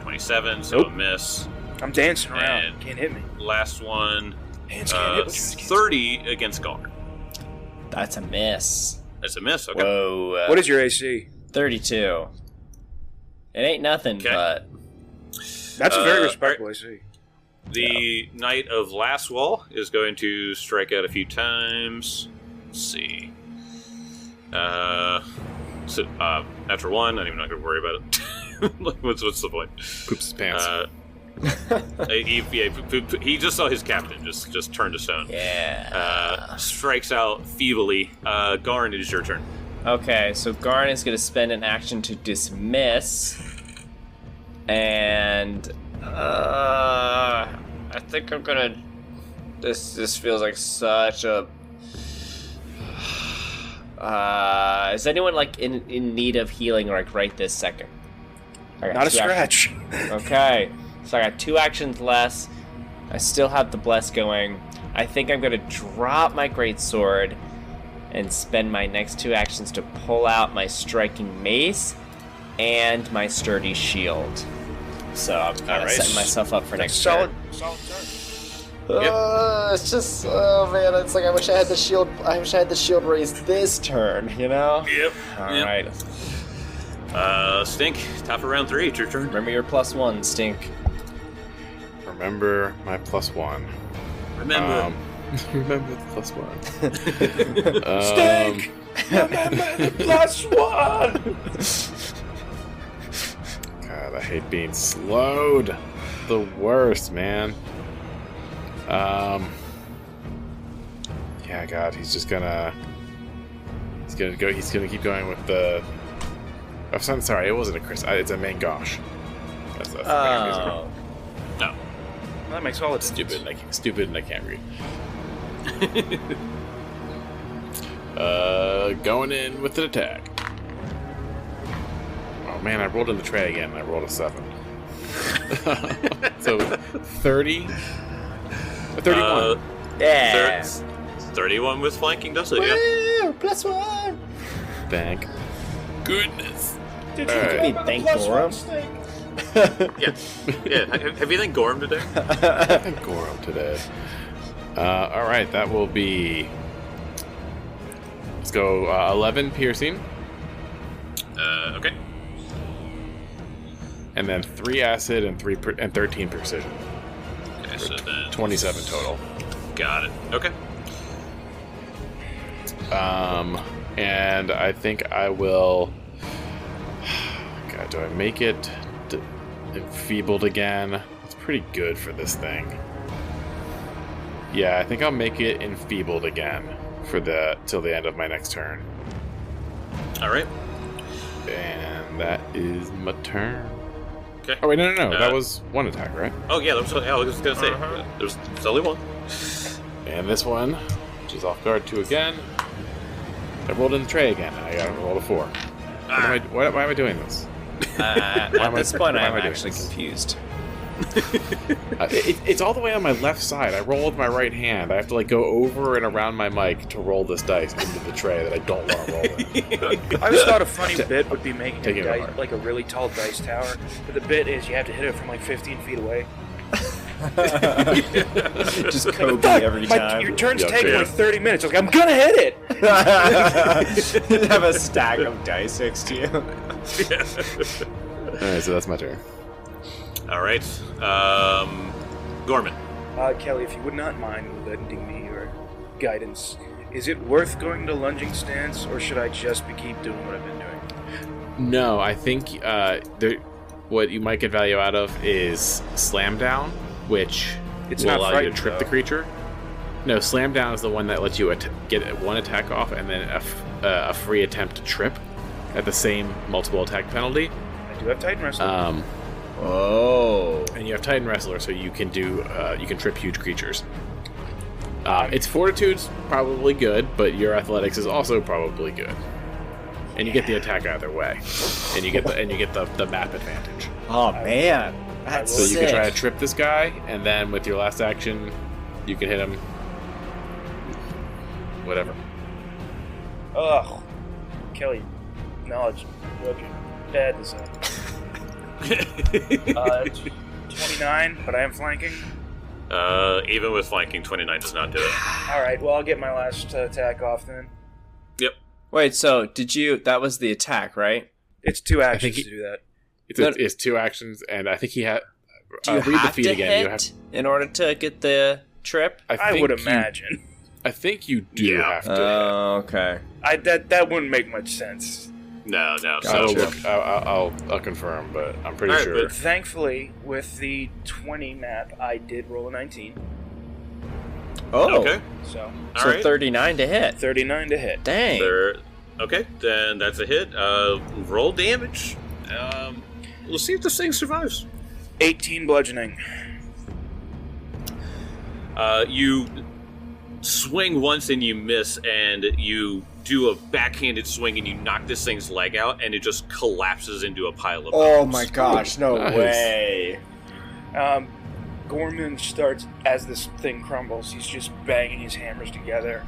27, so Nope. a miss. I'm dancing around. And Can't hit me. Last one, Hands can't hit me. 30 against Garn. That's a miss. That's a miss. Okay. Whoa. What is your AC? 32. It ain't nothing, Okay. but... That's a very Uh, respectable AC. The Knight of Last Wall is going to strike out a few times. Let's see. After 1, I'm even not going to worry about it. what's the point? Poops his pants. He just saw his captain just turn to stone. Yeah. Strikes out feebly. Garn, it is your turn. Okay, so Garn is going to spend an action to dismiss. And... I think I'm going to... This feels like such a... is anyone like in need of healing like right this second? I got Not a 2 actions. scratch. Okay, so I got 2 actions less. I still have the bless going. I think I'm gonna drop my greatsword and spend my next 2 actions to pull out my striking mace and my sturdy shield. So I'm kind of Alright. setting myself up for next Solid turn. turn. It's just, oh man, it's like I wish I had the shield. I wish I had the shield raised this turn. You know. Yep. All right. Stink. Top of round 3. It's your turn. Remember your +1, Stink. Remember my +1. Remember. Remember the +1. Stink! Remember the +1! God, I hate being slowed. The worst, man. Yeah, God, he's gonna keep going with the. Oh, I'm sorry, it wasn't a Chris. It's a main gosh. That's the name he's Oh. No. That makes all the stupid. Stupid, and I can't read. Going in with an attack. Oh man, I rolled in the tray again. And I rolled a 7. So 30. 31. Yeah. 31 with flanking, does it? Yeah. Woo! +1. Thank goodness. Did you give me thank Gorham? Yeah. Have you thanked Gorham today? Thank Gorham today. All right, that will be. Let's go 11 piercing, Okay. and then 3 acid and 13 precision. Okay, so then 27 total. got it. Okay. And I think I will. God, do I make it enfeebled again? It's pretty good for this thing. Yeah, I think I'll make it enfeebled again for till the end of my next turn. All right. And that is my turn. Okay. Oh wait, no. That was one attack, right? Oh yeah, that was, I was gonna say there's only one. And this one, which is off guard 2 again. I rolled in the tray again, and I got to roll a 4. Why am I doing this? At this point, I'm actually confused. It's all the way on my left side. I roll with my right hand. I have to go over and around my mic to roll this dice into the tray that I don't want to roll in. I always thought a funny bit would be making Take a it dice, apart. like a really tall dice tower. But the bit is you have to hit it from 15 feet away. Just Kobe every time. Your turn's Yeah, taking yeah. 30 minutes. I was like, I'm gonna hit it. Have a stack of dice next to you. Alright, so that's my turn. All right, Gorman. Kelly, if you would not mind lending me your guidance, is it worth going to lunging stance, or should I just keep doing what I've been doing? No, I think what you might get value out of is Slam Down, which It's will not allow you to frightened, trip the though. creature. No, Slam Down is the one that lets you get one attack off and then a free attempt to trip at the same multiple attack penalty. I do have Titan Wrestler. Oh. And you have Titan Wrestler, so you can trip huge creatures. Its Fortitude's probably good, but your Athletics is also probably good. And you get the attack either way, and you get the map advantage. Oh man, that's So you sick. can try to trip this guy, and then with your last action, you can hit him. Whatever. Ugh. Kelly, knowledge. Okay. Bad design. 29, but I am flanking. Even with flanking, 29 does not do it. Alright, well, I'll get my last attack off then. Yep. Wait, so that was the attack, right? It's 2 actions think to do that. It's 2 actions, and I think he had. Do you read the have feed to again. hit You have. in order to get the trip? I would imagine. I think you do Yeah. have to. Oh, okay. That wouldn't make much sense. No. I'll, So look, I'll confirm, but I'm pretty Alright, sure. but- Thankfully, with the 20 map, I did roll a 19. Oh, okay. So, All so right. 39 to hit. 39 to hit. Dang. Okay, then that's a hit. Roll damage. We'll see if this thing survives. 18 bludgeoning. You swing once and you miss, and you do a backhanded swing and you knock this thing's leg out, and it just collapses into a pile of Oh bones. my gosh, no Nice. way. Gorman starts, as this thing crumbles, he's just banging his hammers together.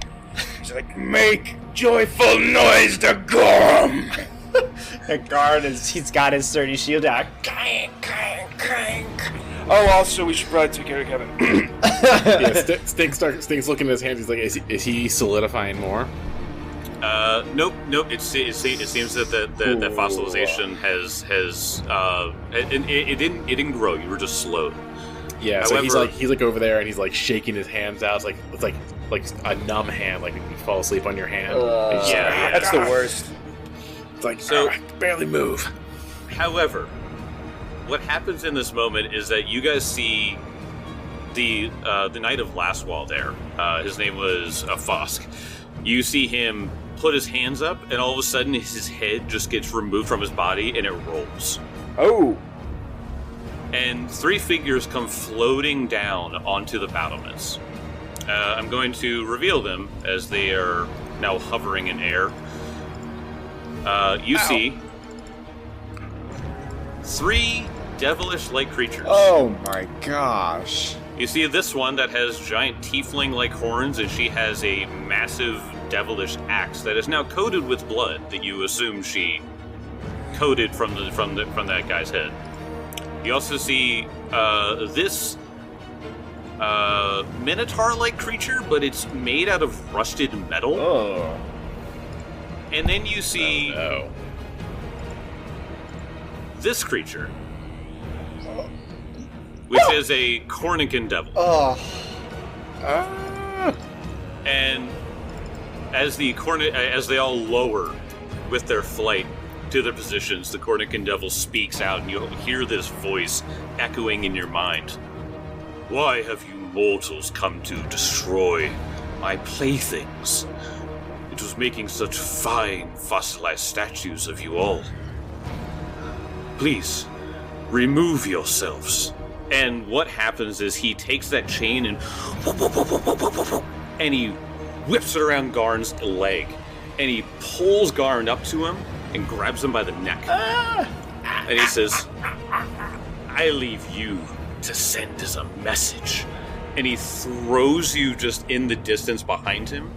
He's like, make joyful noise to Gorm! Garn he's got his sturdy shield out. Clank, clank, clank. Oh, also, we should probably take care of Kevin. Yeah, Stink's looking at his hands. He's like, is he solidifying more? Nope. It seems that that fossilization has it didn't grow. You were just slowed. Yeah. So However- he's like over there, and he's like shaking his hands out. It's like a numb hand, like you fall asleep on your hand. He's just Yeah. like, That's the worst. It's like So- I can barely move. However, what happens in this moment is that you guys see the Knight of Lastwall there. His name was Fosk. You see him put his hands up, and all of a sudden his head just gets removed from his body, and it rolls. Oh! And 3 figures come floating down onto the battlements. I'm going to reveal them as they are now hovering in air. You see 3 devilish-like creatures. Oh my gosh. You see this one that has giant tiefling-like horns, and she has a massive devilish axe that is now coated with blood that you assume she coated from that guy's head. You also see this minotaur-like creature, but it's made out of rusted metal. Oh. And then you see Oh, this creature, which is a Cornican devil. Oh. And as they all lower with their flight to their positions, the Cornican devil speaks out, and you'll hear this voice echoing in your mind. Why have you mortals come to destroy my playthings? It was making such fine fossilized statues of you all. Please, remove yourselves. And what happens is he takes that chain and he whips it around Garn's leg. And he pulls Garn up to him and grabs him by the neck. And he says, I leave you to send as a message. And he throws you just in the distance behind him.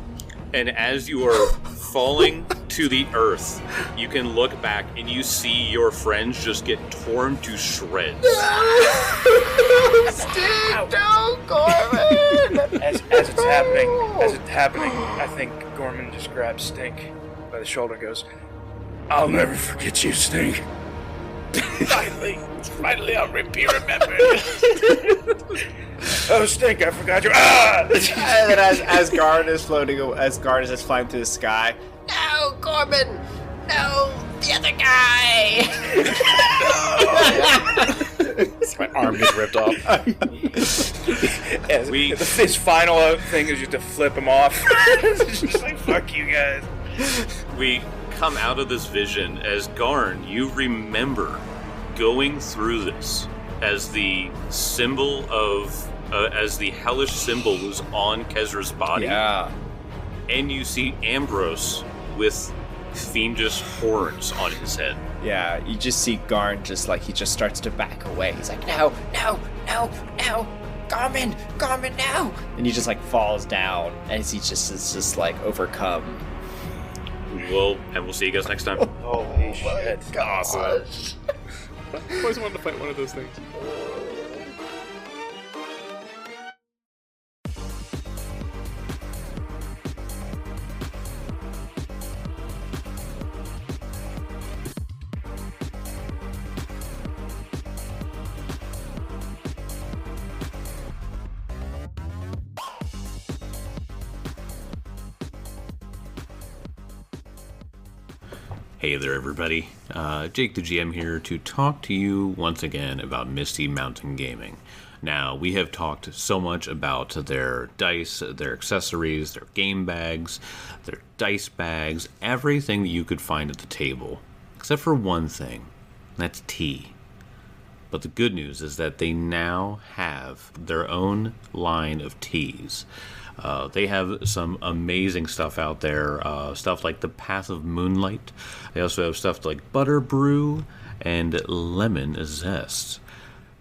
And as you are falling to the earth, you can look back and you see your friends just get torn to shreds. Steve, don't, Gorman! As it's happening, I think Gorman just grabs Stink by the shoulder and goes, I'll never forget you, Stink. Finally, I'll be remembered. Oh, Stink, I forgot you. Ah! And then as Garn is floating, as Garn is just flying through the sky, No, Corbin! No, the other guy! My arm gets ripped off. His final thing is just to flip him off. It's just like, fuck you guys. We come out of this vision as Garn, you remember going through this as the symbol of, as the hellish symbol was on Kezra's body. yeah. And you see Ambrose with fiendish horns on his head. Yeah, you just see Garn he just starts to back away. He's like, no, Garmin, no! And he just falls down as he just is just overcome. We'll see you guys next time. Holy shit. Awesome. I always wanted to fight one of those things. Hey there, everybody. Jake the GM here to talk to you once again about Misty Mountain Gaming. Now, we have talked so much about their dice, their accessories, their game bags, their dice bags, everything that you could find at the table, except for one thing, and that's tea. But the good news is that they now have their own line of teas. They have some amazing stuff out there, stuff like the Path of Moonlight. They also have stuff like Butter Brew and Lemon Zest.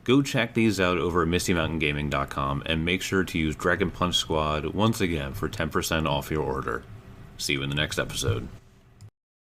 Go check these out over at MistyMountainGaming.com and make sure to use Dragon Punch Squad once again for 10% off your order. See you in the next episode.